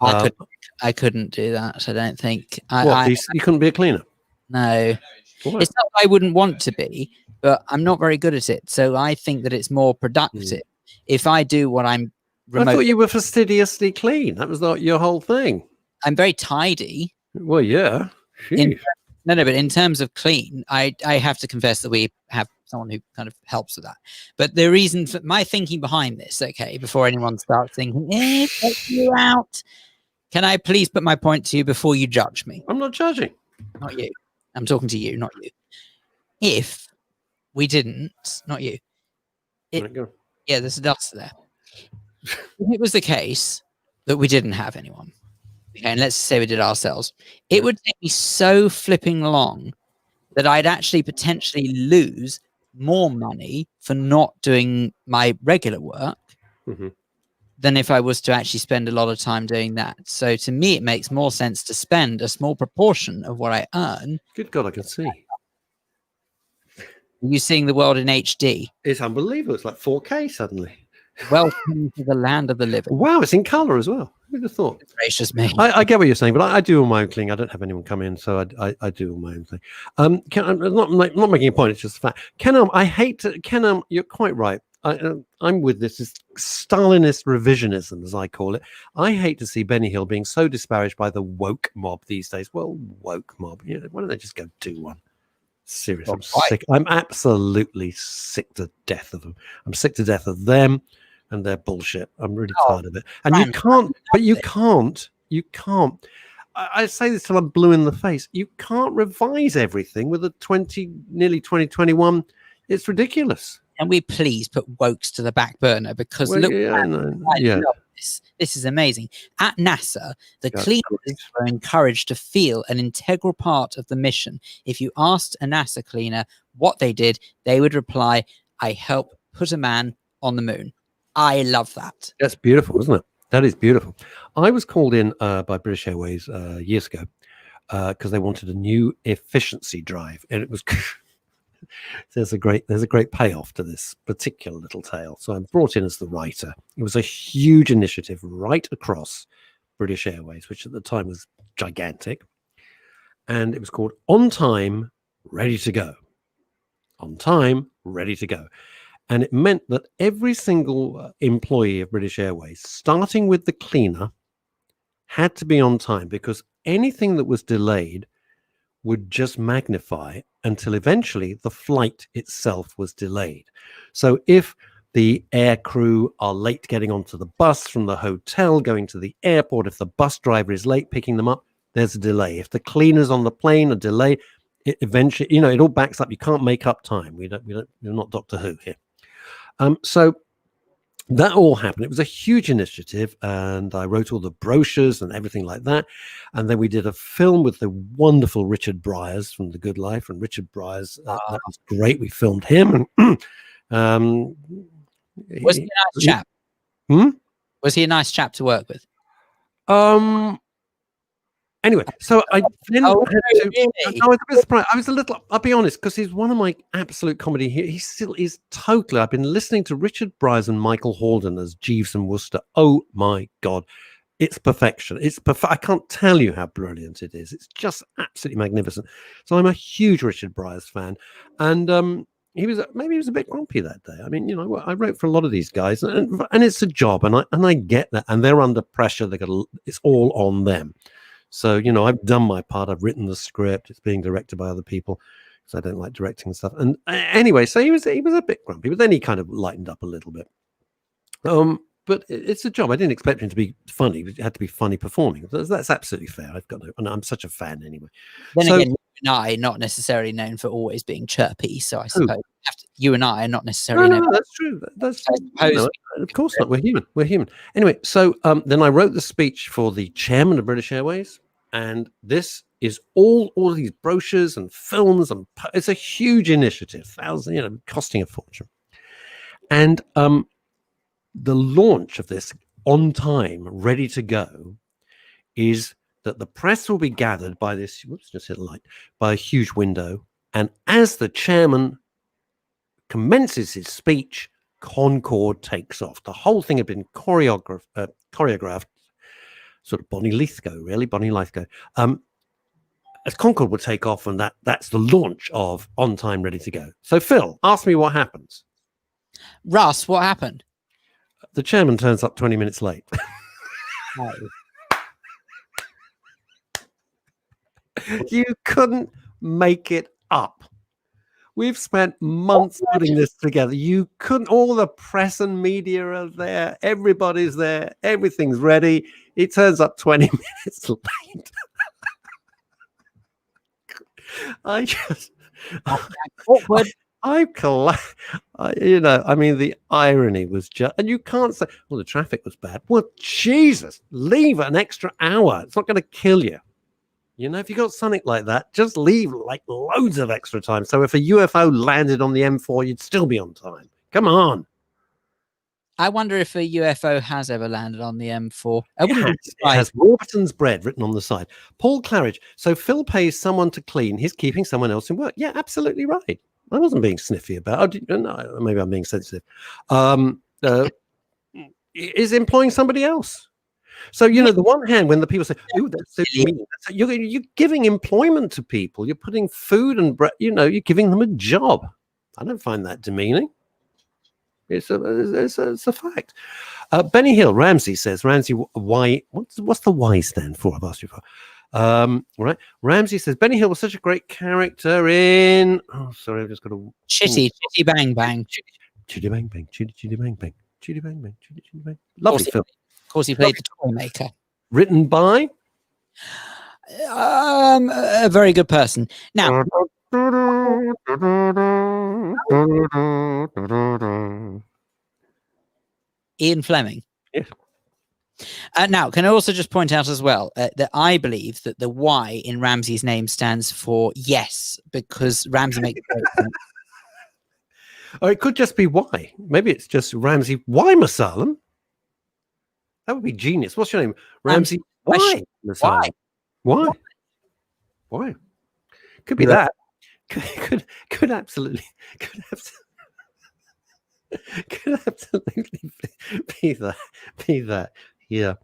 Speaker 2: I couldn't do that. I don't think.
Speaker 1: You couldn't be a cleaner?
Speaker 2: No.
Speaker 1: Why?
Speaker 2: It's not that I wouldn't want to be, but I'm not very good at it. So I think that it's more productive if I do what I'm
Speaker 1: I thought you were fastidiously clean. That was not your whole thing.
Speaker 2: I'm very tidy.
Speaker 1: Well, yeah.
Speaker 2: But in terms of clean, I have to confess that we have someone who kind of helps with that. But the reason for my thinking behind this, okay, before anyone starts thinking, take you out, can I please put my point to you before you judge me?
Speaker 1: I'm not judging.
Speaker 2: Not you. I'm talking to you, not you. If we didn't, not you. Yeah, there's a dust there. If it was the case that we didn't have anyone, okay, and let's say we did ourselves, it would take me so flipping long that I'd actually potentially lose more money for not doing my regular work than if I was to actually spend a lot of time doing that. So to me, it makes more sense to spend a small proportion of what I earn.
Speaker 1: Good God, I can see.
Speaker 2: You seeing the world in HD?
Speaker 1: It's unbelievable. It's like 4K suddenly.
Speaker 2: Welcome to the land of the living.
Speaker 1: Wow, it's in color as well. Who would have thought?
Speaker 2: Gracious me.
Speaker 1: I get what you're saying, but I do all my own cleaning. I don't have anyone come in, so I do all my own thing. I'm not making a point. It's just a fact. I hate to. You're quite right. I'm with this Stalinist revisionism, as I call it. I hate to see Benny Hill being so disparaged by the woke mob these days. Well, woke mob. Yeah, why don't they just go do one? Seriously, I'm sick. I'm absolutely sick to death of them. I'm sick to death of them and their bullshit. I'm really tired of it. And you can't. I say this till I'm blue in the face. You can't revise everything with a nearly 2021. It's ridiculous.
Speaker 2: Can we please put wokes to the back burner? Because I love this. This is amazing. At NASA, the cleaners were encouraged to feel an integral part of the mission. If you asked a NASA cleaner what they did, they would reply, "I help put a man on the moon." I love that.
Speaker 1: That's beautiful, isn't it? That is beautiful. I was called in by British Airways years ago because they wanted a new efficiency drive, and it was. There's a great payoff to this particular little tale. So I'm brought in as the writer. It was a huge initiative right across British Airways, which at the time was gigantic. And it was called On Time, Ready to Go. On Time, Ready to Go. And it meant that every single employee of British Airways, starting with the cleaner, had to be on time because anything that was delayed would just magnify until eventually the flight itself was delayed. So if the air crew are late getting onto the bus from the hotel, going to the airport, if the bus driver is late picking them up, there's a delay. If the cleaners on the plane are delayed, it eventually, it all backs up. You can't make up time. We're not Doctor Who here. So that all happened. It was a huge initiative, and I wrote all the brochures and everything like that. And then we did a film with the wonderful Richard Bryars from The Good Life. And Richard Bryars, that was great. We filmed him. And
Speaker 2: was he a nice chap? Was he a nice chap to work with?
Speaker 1: Anyway, so I then
Speaker 2: I was
Speaker 1: a bit surprised. I was a little, I'll be honest, because he's one of my absolute comedy. He still is totally. I've been listening to Richard Bryars and Michael Haldon as Jeeves and Wooster. Oh my God, it's perfection. It's perfect. I can't tell you how brilliant it is. It's just absolutely magnificent. So I'm a huge Richard Bryars fan, and he was a bit grumpy that day. I mean, I wrote for a lot of these guys, and it's a job, and I get that, and they're under pressure. It's all on them. So, I've done my part. I've written the script. It's being directed by other people because I don't like directing stuff. And anyway, so he was a bit grumpy, but then he kind of lightened up a little bit. But it's a job. I didn't expect him to be funny. It had to be funny performing. That's absolutely fair. And I'm such a fan anyway.
Speaker 2: Then again, you and I are not necessarily known for always being chirpy. So I suppose you and I are not necessarily known.
Speaker 1: No, that's true. That's of course not. We're human. We're human. Anyway, so then I wrote the speech for the chairman of British Airways, and this is all of these brochures and films, and it's a huge initiative, costing a fortune. And the launch of this On Time, Ready to Go, is that the press will be gathered by this. Just hit a light by a huge window, and as the chairman commences his speech, Concorde takes off. The whole thing had been choreographed sort of Bonnie Lithgow, really, Bonnie Lithgow. As Concorde would take off, and that's the launch of On Time, Ready to Go. So, Phil, ask me what happens.
Speaker 2: Russ, what happened?
Speaker 1: The chairman turns up 20 minutes late.
Speaker 2: No.
Speaker 1: You couldn't make it up. We've spent months putting this together. You couldn't. All the press and media are there. Everybody's there. Everything's ready. He turns up 20 minutes late. I just,
Speaker 2: Awkward.
Speaker 1: I mean, the irony was just, and you can't say, well, the traffic was bad. Well, Jesus, leave an extra hour. It's not going to kill you. You know, if you got something like that, just leave like loads of extra time. So if a UFO landed on the M4, you'd still be on time. Come on.
Speaker 2: I wonder if a UFO has ever landed on the M4.
Speaker 1: It has Warburton's bread written on the side. Paul Claridge. So Phil pays someone to clean. He's keeping someone else in work. Yeah, absolutely right. I wasn't being sniffy about it. No, maybe I'm being sensitive. Is employing somebody else. So, you know, the one hand, when the people say, "Ooh, that's so mean," you're giving employment to people. You're putting food and bread. You know, you're giving them a job. I don't find that demeaning. It's a fact. Benny Hill, Ramsey says, Ramsey, why? What's the Y stand for? I've asked you for. Right. Ramsey says Benny Hill was such a great character in. Oh, sorry, I've just got a
Speaker 2: Chitty Bang Bang.
Speaker 1: Chitty Bang Bang. Chitty Bang Bang. Chitty Bang Bang. Chitty Bang. Lovely film.
Speaker 2: Of course, he played the toy maker.
Speaker 1: Written by
Speaker 2: a very good person. Now, Ian Fleming.
Speaker 1: Yes.
Speaker 2: Now, can I also just point out as well that I believe that the Y in Ramsey's name stands for yes, because Ramsey makes
Speaker 1: or it could just be Y. Maybe it's just Ramsey Y Masalam. That would be genius. What's your name? Ramsey Y Masalam. Why? Could be that. Could absolutely be that. Yeah.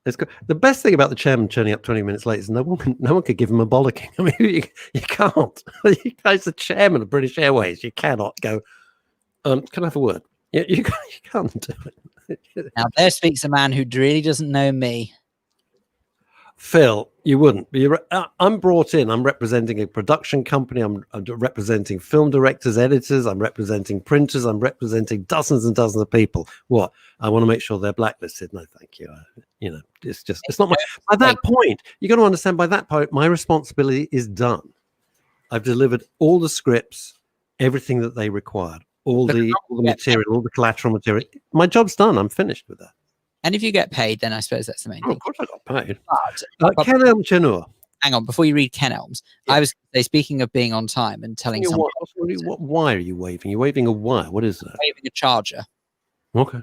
Speaker 1: It's good. The best thing about the chairman turning up 20 minutes late is no one could give him a bollocking. I mean, you can't. You guys, the chairman of British Airways, you cannot go, can I have a word? You can't do it.
Speaker 2: Now, there speaks a man who really doesn't know me.
Speaker 1: Phil, you wouldn't. I'm brought in. I'm representing a production company. I'm representing film directors, editors. I'm representing printers. I'm representing dozens and dozens of people. What? I want to make sure they're blacklisted. No, thank you. It's not my. By that point, you got to understand. By that point, my responsibility is done. I've delivered all the scripts, everything that they required, all the material, all the collateral material. My job's done. I'm finished with that.
Speaker 2: And if you get paid, then I suppose that's the main thing.
Speaker 1: Of course I got paid. Ken Elmchenur.
Speaker 2: Hang on, before you read Ken Elms, yeah. I was speaking of being on time and telling someone.
Speaker 1: What wire are you waving? You're waving a wire. What is that?
Speaker 2: I'm waving a charger.
Speaker 1: Okay.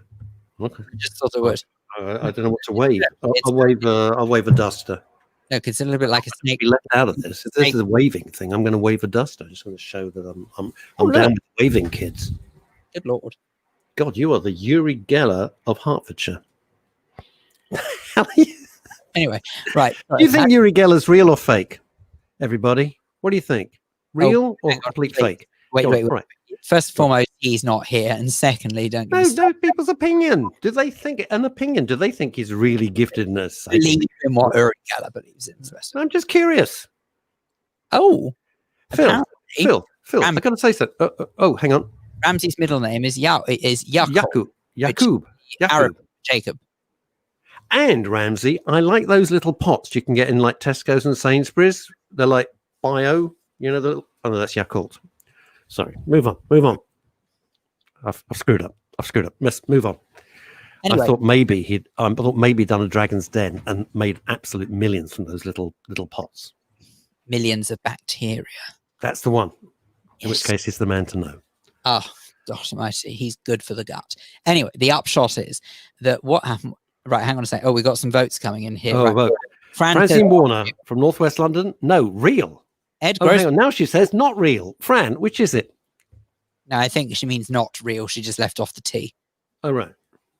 Speaker 2: I just thought I would.
Speaker 1: I don't know what to wave. I'll wave a duster.
Speaker 2: No, it's a little bit like a snake.
Speaker 1: Be left out of this. If this is a waving thing, I'm going to wave a duster. I just want to show that I'm down with waving kids.
Speaker 2: Good Lord.
Speaker 1: God, you are the Uri Geller of Hertfordshire. How are you?
Speaker 2: Anyway, right.
Speaker 1: Do you think Uri Geller's real or fake? Everybody, what do you think? Real or complete fake?
Speaker 2: Wait. Right. First and foremost, he's not here, and secondly, don't
Speaker 1: people's opinion. Do they think an opinion? Do they think he's really gifted in a
Speaker 2: believe in what Uri Geller believes in?
Speaker 1: I'm just curious.
Speaker 2: Oh,
Speaker 1: Phil, I got to say something. Hang on.
Speaker 2: Ramsey's middle name is Yakub. Arab Jacob.
Speaker 1: And Ramsey, I like those little pots you can get in like Tesco's and Sainsbury's. They're like bio, oh no, that's Yakult. Sorry, move on. I've screwed up. Move on. Anyway. I thought maybe he'd done a Dragon's Den and made absolute millions from those little pots.
Speaker 2: Millions of bacteria.
Speaker 1: That's the one. In which case, he's the man to know.
Speaker 2: Oh, gosh almighty, he's good for the gut. Anyway, the upshot is that what happened. Right, hang on a second. Oh, we got some votes coming in here.
Speaker 1: Vote. Francine Warner from Northwest London. No, real.
Speaker 2: Ed
Speaker 1: hang on. Now she says not real. Fran, which is it?
Speaker 2: No, I think she means not real. She just left off the T.
Speaker 1: Oh, right.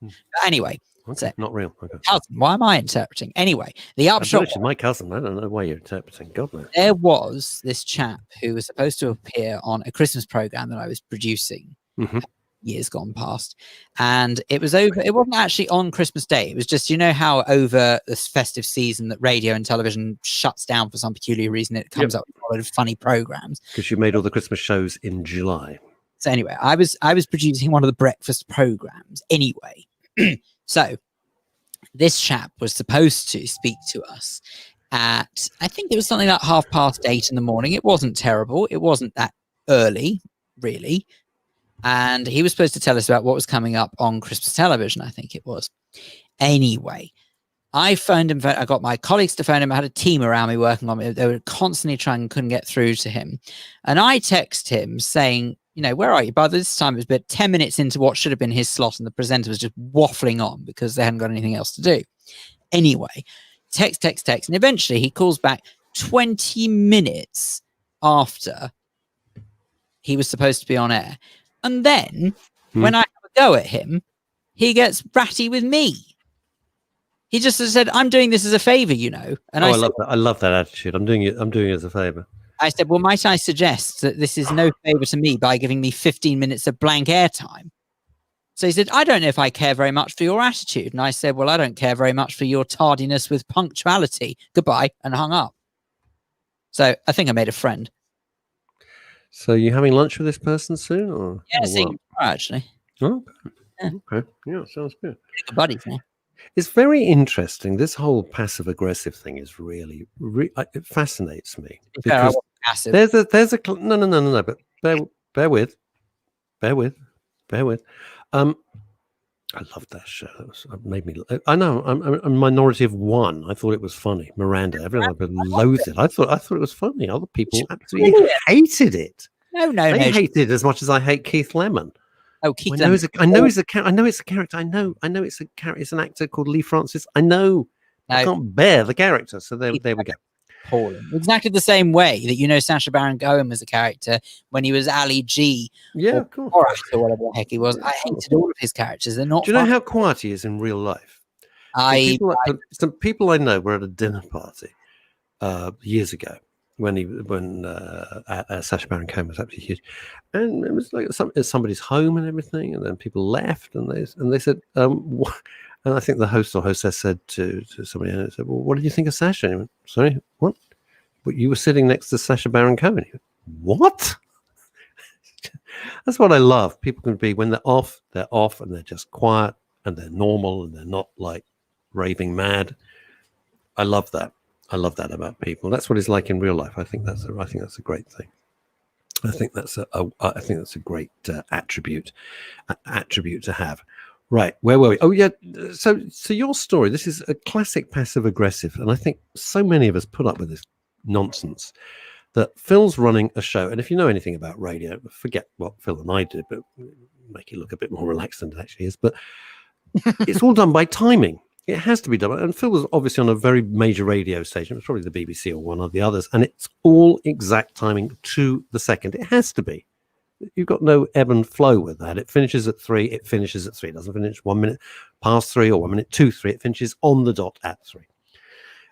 Speaker 2: But anyway,
Speaker 1: Okay,
Speaker 2: So,
Speaker 1: not real. Okay.
Speaker 2: cousin, why am I interpreting? Anyway, the upshot,
Speaker 1: She's my cousin. I don't know why you're interpreting. God knows.
Speaker 2: there was this chap who was supposed to appear on a Christmas program that I was producing
Speaker 1: Mm-hmm.
Speaker 2: years gone past, and it wasn't actually on Christmas Day. It was just, you know how over this festive season that radio and television shuts down for some peculiar reason, it comes up with a lot of funny programs.
Speaker 1: Because you made all the Christmas shows in July.
Speaker 2: So anyway, I was producing one of the breakfast programs anyway. So this chap was supposed to speak to us at, I think it was something like 8:30 in the morning. It wasn't terrible. It wasn't that early, really. And he was supposed to tell us about what was coming up on Christmas television, I think it was. Anyway, I phoned him. I got my colleagues to phone him. I had a team around me working on it. They were constantly trying, couldn't get through to him. And I text him saying, you know, where are you? By this time, it was about 10 minutes into what should have been his slot, and the presenter was just waffling on because they hadn't got anything else to do. Anyway, text. And eventually he calls back 20 minutes after he was supposed to be on air. And then when I have a go at him, he gets ratty with me. He just said, "I'm doing this as a favor, you know." And I
Speaker 1: love that. I love that attitude. I'm doing it as a favor.
Speaker 2: I said, "Well, might I suggest that this is no favor to me by giving me 15 minutes of blank airtime?" So he said, "I don't know if I care very much for your attitude." And I said, "Well, I don't care very much for your tardiness with punctuality. Goodbye," and hung up. So I think I made a friend.
Speaker 1: So you having lunch with this person soon? Or,
Speaker 2: Yeah,
Speaker 1: or
Speaker 2: seeing
Speaker 1: what?
Speaker 2: him tomorrow, actually.
Speaker 1: Oh,
Speaker 2: Yeah.
Speaker 1: okay. Yeah, sounds good.
Speaker 2: Good buddies now.
Speaker 1: It's very interesting. This whole passive aggressive thing is really, it fascinates me.
Speaker 2: Fair, I
Speaker 1: Because
Speaker 2: wasn't passive.
Speaker 1: there's a no, but bear with. I loved that show. It made me. I know. I'm a minority of one. I thought it was funny. Miranda. Everyone loathed it. I thought it was funny. Other people absolutely hated it.
Speaker 2: No.
Speaker 1: They hated it as much as I hate Keith Lemon.
Speaker 2: Oh, Keith
Speaker 1: I know
Speaker 2: Lemon.
Speaker 1: it's a character. I know it's a character. It's an actor called Lee Francis. I know.
Speaker 2: No.
Speaker 1: I can't bear the character. So there we go.
Speaker 2: Appalling. Exactly the same way that, you know, Sacha Baron Cohen was a character when he was Ali G.
Speaker 1: Yeah,
Speaker 2: of
Speaker 1: course.
Speaker 2: Or whatever the heck he was. I hated all of his characters. They're not.
Speaker 1: Do you know how quiet he is in real life? Some people I know were at a dinner party years ago when Sacha Baron Cohen was absolutely huge, and it was like somebody's home and everything, and then people left, and they said, and I think the host or hostess said to somebody, and said, "Well, what did you think of Sacha?" And he went, "Sorry, what? But you were sitting next to Sacha Baron Cohen." He went, "What?" That's what I love. People can be, when they're off, and they're just quiet, and they're normal, and they're not like raving mad. I love that. I love that about people. That's what it's like in real life. I think that's a great thing. I think that's a great attribute to have. Right, where were we? Oh yeah. So your story. This is a classic passive aggressive, and I think so many of us put up with this nonsense. That Phil's running a show, and if you know anything about radio, forget what Phil and I did, but make it look a bit more relaxed than it actually is. But it's all done by timing. It has to be done. And Phil was obviously on a very major radio station. It was probably the BBC or one of the others. And it's all exact timing to the second. It has to be. You've got no ebb and flow with that. It finishes at 3. It finishes at 3. It doesn't finish 1 minute past 3 or 1 minute to 3. It finishes on the dot at 3.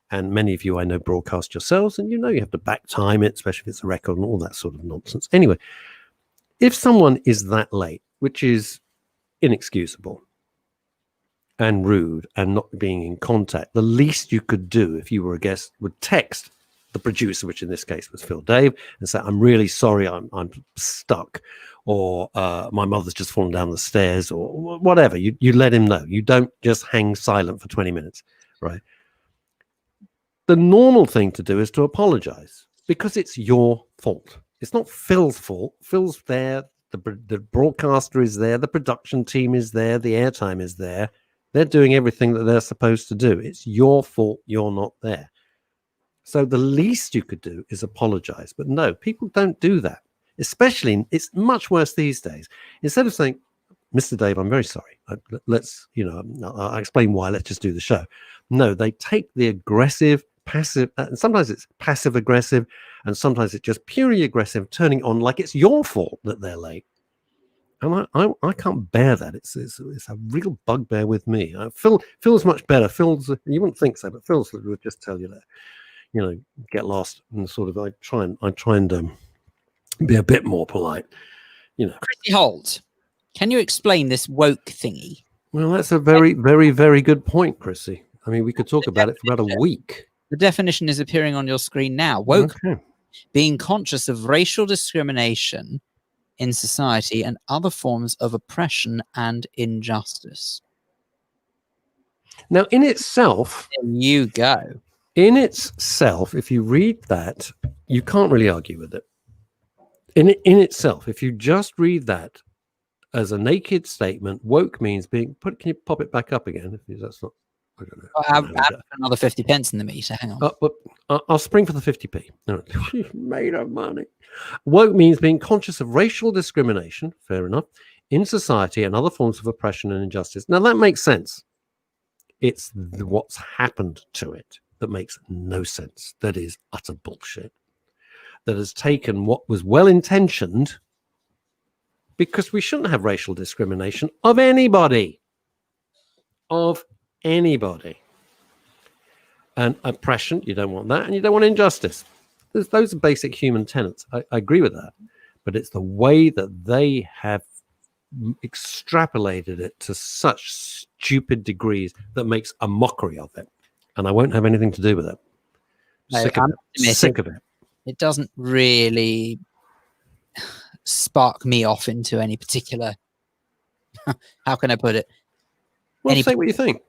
Speaker 1: And many of you I know broadcast yourselves, and you know you have to back time it, especially if it's a record and all that sort of nonsense. Anyway, if someone is that late, which is inexcusable and rude and not being in contact, the least you could do if you were a guest would text the producer, which in this case was Phil Dave, and say, "I'm really sorry, I'm stuck," or "My mother's just fallen down the stairs," or whatever. You let him know. You don't just hang silent for 20 minutes, right? The normal thing to do is to apologize, because it's your fault. It's not Phil's fault. Phil's there. The broadcaster is there. The production team is there. The airtime is there. They're doing everything that they're supposed to do. It's your fault you're not there. So the least you could do is apologize. But no, people don't do that. Especially, it's much worse these days. Instead of saying, "Mr. Dave, I'm very sorry. Let's, I'll explain why. Let's just do the show." No, they take the aggressive, passive, and sometimes it's passive aggressive, and sometimes it's just purely aggressive, turning on like it's your fault that they're late. And I can't bear that. It's a real bugbear with me. Phil's much better. Phil's, you wouldn't think so, but Phil's would just tell you that, get lost and sort of. I try and be a bit more polite,
Speaker 2: Chrissy Holt, can you explain this woke thingy?
Speaker 1: Well, that's a very, very, very good point, Chrissy. I mean, we could talk about it for about a week.
Speaker 2: The definition is appearing on your screen now. Woke,
Speaker 1: Okay.
Speaker 2: being conscious of racial discrimination in society and other forms of oppression and injustice.
Speaker 1: Now, in itself,
Speaker 2: There you go.
Speaker 1: if you read that, you can't really argue with it. In itself, if you just read that as a naked statement, woke means being put. Can you pop it back up again? If that's not, I don't know.
Speaker 2: I've another 50 pence in the meter. Hang on.
Speaker 1: But I'll spring for the 50p. No, made of money. Woke means being conscious of racial discrimination. Fair enough. In society and other forms of oppression and injustice. Now that makes sense. It's what's happened to it that makes no sense. That is utter bullshit. That has taken what was well intentioned. Because we shouldn't have racial discrimination of anybody. Of anybody. And oppression, you don't want that. And you don't want injustice. Those are basic human tenets. I agree with that. But it's the way that they have extrapolated it to such stupid degrees that makes a mockery of it. And I won't have anything to do with it. Sick of it.
Speaker 2: It doesn't really spark me off into any particular, how can I put it?
Speaker 1: Well, say what you think.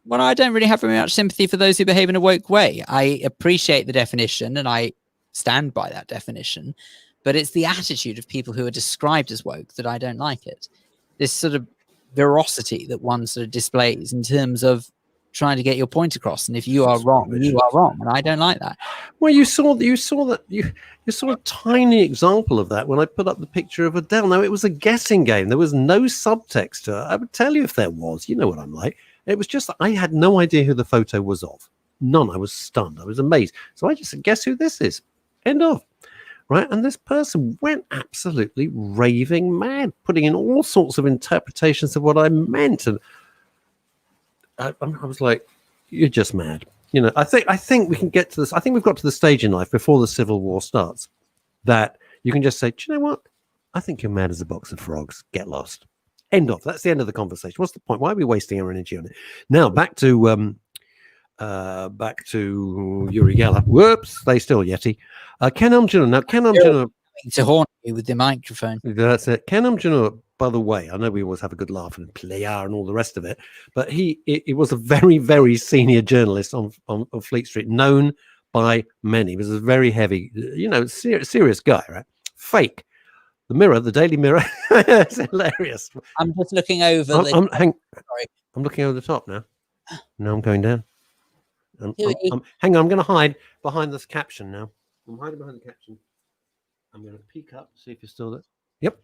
Speaker 2: Well, I don't really have very much sympathy for those who behave in a woke way. I appreciate the definition and I stand by that definition, but it's the attitude of people who are described as woke that I don't like it. This sort of veracity that one sort of displays in terms of trying to get your point across. And if you are wrong, you are wrong. And I don't like that.
Speaker 1: Well, you saw a tiny example of that when I put up the picture of Adele. Now, it was a guessing game. There was no subtext to it. I would tell you if there was. You know what I'm like. It was just I had no idea who the photo was of. None. I was stunned. I was amazed. So I just said, guess who this is? End of. Right? And this person went absolutely raving mad, putting in all sorts of interpretations of what I meant. And I was like, you're just mad. I think we can get to this. I think we've got to the stage in life before the Civil War starts that you can just say, do you know what? I think you're mad as a box of frogs. Get lost. End of. That's the end of the conversation. What's the point? Why are we wasting our energy on it? Now back to Uri Geller. Whoops, they still Yeti. Ken Umjuna. Now Ken Umjuna
Speaker 2: to haunt you with the microphone.
Speaker 1: That's it. Ken Umjuna, by the way, I know we always have a good laugh and player and all the rest of it, but he was a very, very senior journalist on Fleet Street, known by many. He was a very heavy, serious guy, right? Fake. The Mirror, the Daily Mirror. It's hilarious.
Speaker 2: I'm just looking over.
Speaker 1: I'm looking over the top now. No, I'm going down. Hang on, I'm going to hide behind this caption now. I'm hiding behind the caption. I'm going to peek up, see if you're still there. Yep.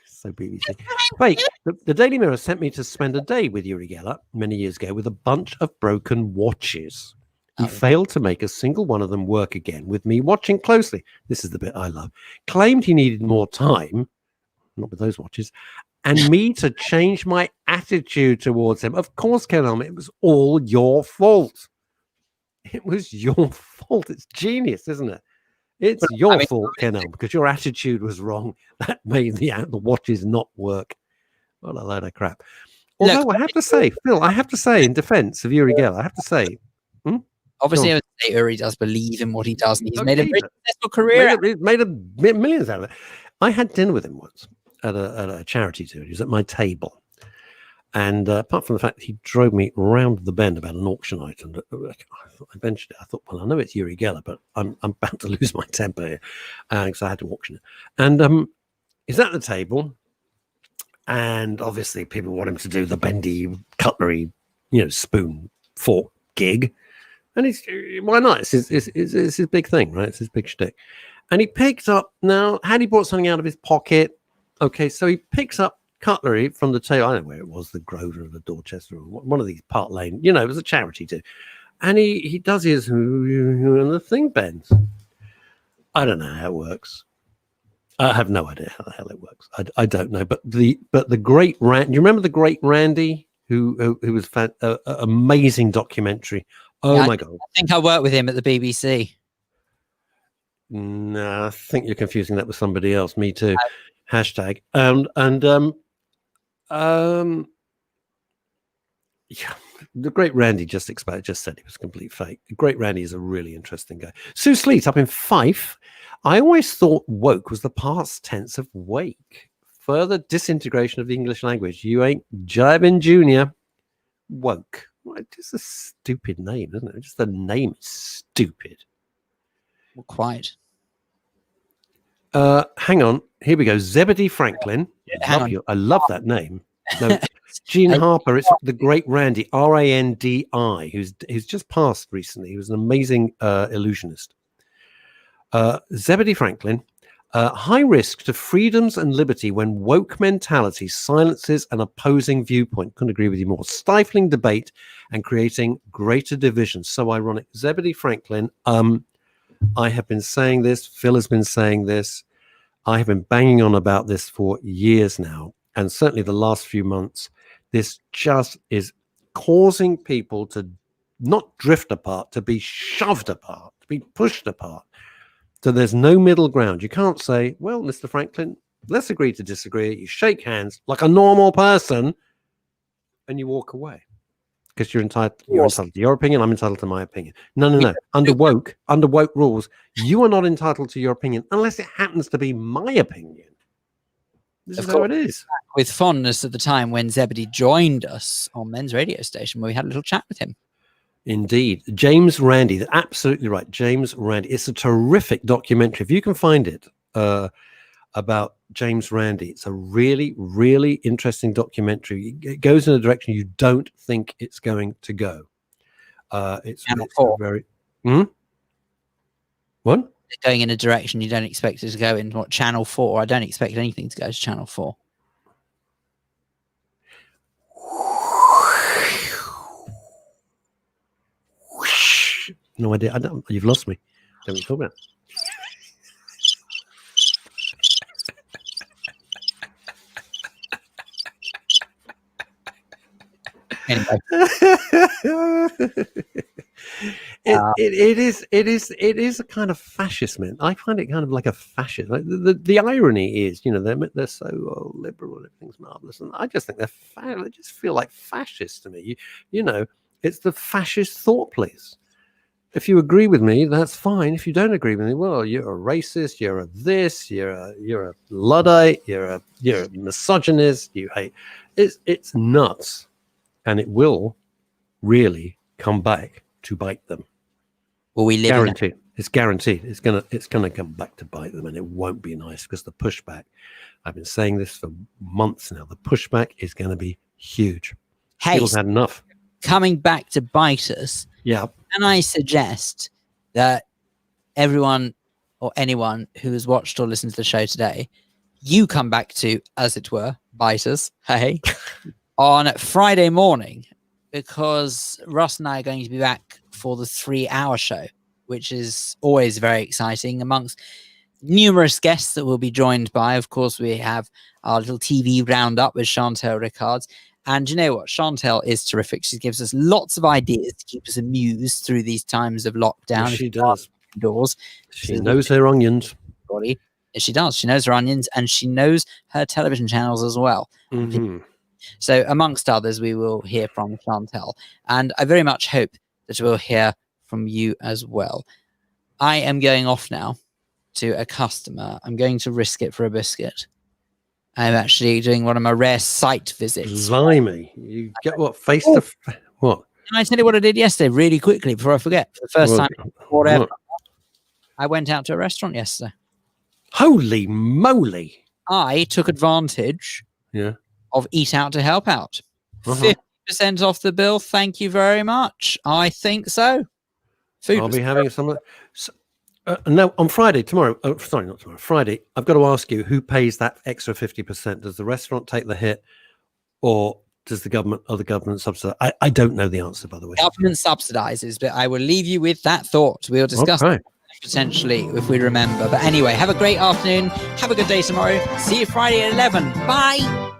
Speaker 1: So BBC. Fake. The Daily Mirror sent me to spend a day with Uri Geller many years ago with a bunch of broken watches. He failed to make a single one of them work again with me watching closely. This is the bit I love. Claimed he needed more time, not with those watches, and me to change my attitude towards him. Of course, Kenan, it was all your fault. It was your fault. It's genius, isn't it? It's your fault, Kenan, because your attitude was wrong. That made the watches not work. What a load of crap. Although I have to say, Phil, in defense of Uri Geller, I have to say,
Speaker 2: obviously, Uri does believe in what he does, and he's made a very successful career.
Speaker 1: He's made millions out of it. I had dinner with him once at a charity dinner. He was at my table. And apart from the fact that he drove me round the bend about an auction item, I ventured it. I thought, well, I know it's Uri Geller, but I'm about to lose my temper here because I had to auction it. And he's at the table, and obviously people want him to do the bendy cutlery, spoon, fork gig. And why not? It's his big thing, right? It's his big shtick. And he picked up, now, had he brought something out of his pocket? Okay, so he picks up cutlery from the table. I don't know where it was, the Grosvenor or the Dorchester, or one of these Park Lane. It was a charity too. And he does his, and the thing bends. I don't know how it works. I have no idea how the hell it works. I don't know. But the great Randy. You remember the great Randy who was amazing documentary. Oh
Speaker 2: Yeah,
Speaker 1: my god!
Speaker 2: I think I worked with him at the BBC.
Speaker 1: No, I think you're confusing that with somebody else. Me too. Hashtag. Yeah, the great Randy just said he was complete fake. The great Randy is a really interesting guy. Sue Sleet up in Fife. I always thought woke was the past tense of wake. Further disintegration of the English language. You ain't jibing, Junior. Woke. Well, it's just a stupid name, isn't it? Just the name is stupid.
Speaker 2: Well, quite.
Speaker 1: Hang on. Here we go. Zebedee Franklin. I love that name. No, Gene Harper. It's the great Randy, Randi, who's just passed recently. He was an amazing illusionist. Zebedee Franklin. High risk to freedoms and liberty when woke mentality silences an opposing viewpoint. Couldn't agree with you more. Stifling debate and creating greater division. So ironic. Zebedee Franklin. I have been saying this. Phil has been saying this. I have been banging on about this for years now. And certainly the last few months, this just is causing people to not drift apart, to be shoved apart, to be pushed apart. So there's no middle ground. You can't say, well, Mr. Franklin, let's agree to disagree. You shake hands like a normal person and you walk away. Because you're entitled to your opinion, I'm entitled to my opinion. No. Under woke rules, you are not entitled to your opinion unless it happens to be my opinion. This is how it is.
Speaker 2: With fondness at the time when Zebedee joined us on Men's radio station, where we had a little chat with him.
Speaker 1: Indeed. James Randi, absolutely right. James Randi. It's a terrific documentary. If you can find it about James Randi, it's a really, really interesting documentary. It goes in a direction you don't think it's going to go. It's very... What?
Speaker 2: Going in a direction you don't expect it to go in. What, Channel 4? I don't expect anything to go to Channel 4.
Speaker 1: No idea. You've lost me. Don't talk about.
Speaker 2: Anyway.
Speaker 1: It is a kind of fascist, man. I find it kind of like a fascist. Like the irony is, they're so liberal and everything's marvelous, and I just think they just feel like fascists to me. It's the fascist thought police. If you agree with me, that's fine. If you don't agree with me, well, you're a racist. You're a this. You're a Luddite. You're a misogynist. You hate. It's nuts, and it will really come back to bite them.
Speaker 2: Will we live?
Speaker 1: Guaranteed. It's guaranteed. It's gonna come back to bite them, and it won't be nice because the pushback. I've been saying this for months now. The pushback is going to be huge.
Speaker 2: Hey,
Speaker 1: people have had enough.
Speaker 2: Coming back to bite us.
Speaker 1: Yeah.
Speaker 2: Can I suggest that everyone or anyone who has watched or listened to the show today, you come back to, as it were, bite us, hey, on Friday morning, because Russ and I are going to be back for the 3-hour show, which is always very exciting, amongst numerous guests that we'll be joined by. Of course, we have our little TV roundup with Chantel Rickards. And you know what? Chantel is terrific. She gives us lots of ideas to keep us amused through these times of lockdown.
Speaker 1: Yes, she does.
Speaker 2: Indoors.
Speaker 1: She knows her onions.
Speaker 2: Yes, she does. She knows her onions, and she knows her television channels as well.
Speaker 1: Mm-hmm.
Speaker 2: So, amongst others, we will hear from Chantel. And I very much hope that we'll hear from you as well. I am going off now to a customer. I'm going to risk it for a biscuit. I'm actually doing one of my rare site visits.
Speaker 1: Blimey. You get what? What?
Speaker 2: Can I tell you what I did yesterday really quickly before I forget? For the first time forever, I went out to a restaurant yesterday.
Speaker 1: Holy moly.
Speaker 2: I took advantage of Eat Out to Help Out. 50% off the bill. Thank you very much. I think so.
Speaker 1: I'll be having some... no, on Friday, tomorrow, sorry, not tomorrow, Friday, I've got to ask you, who pays that extra 50%? Does the restaurant take the hit, or does the government subsidize? I don't know the answer, by the way.
Speaker 2: Government subsidizes, but I will leave you with that thought. We'll discuss it potentially, if we remember. But anyway, have a great afternoon. Have a good day tomorrow. See you Friday at 11. Bye.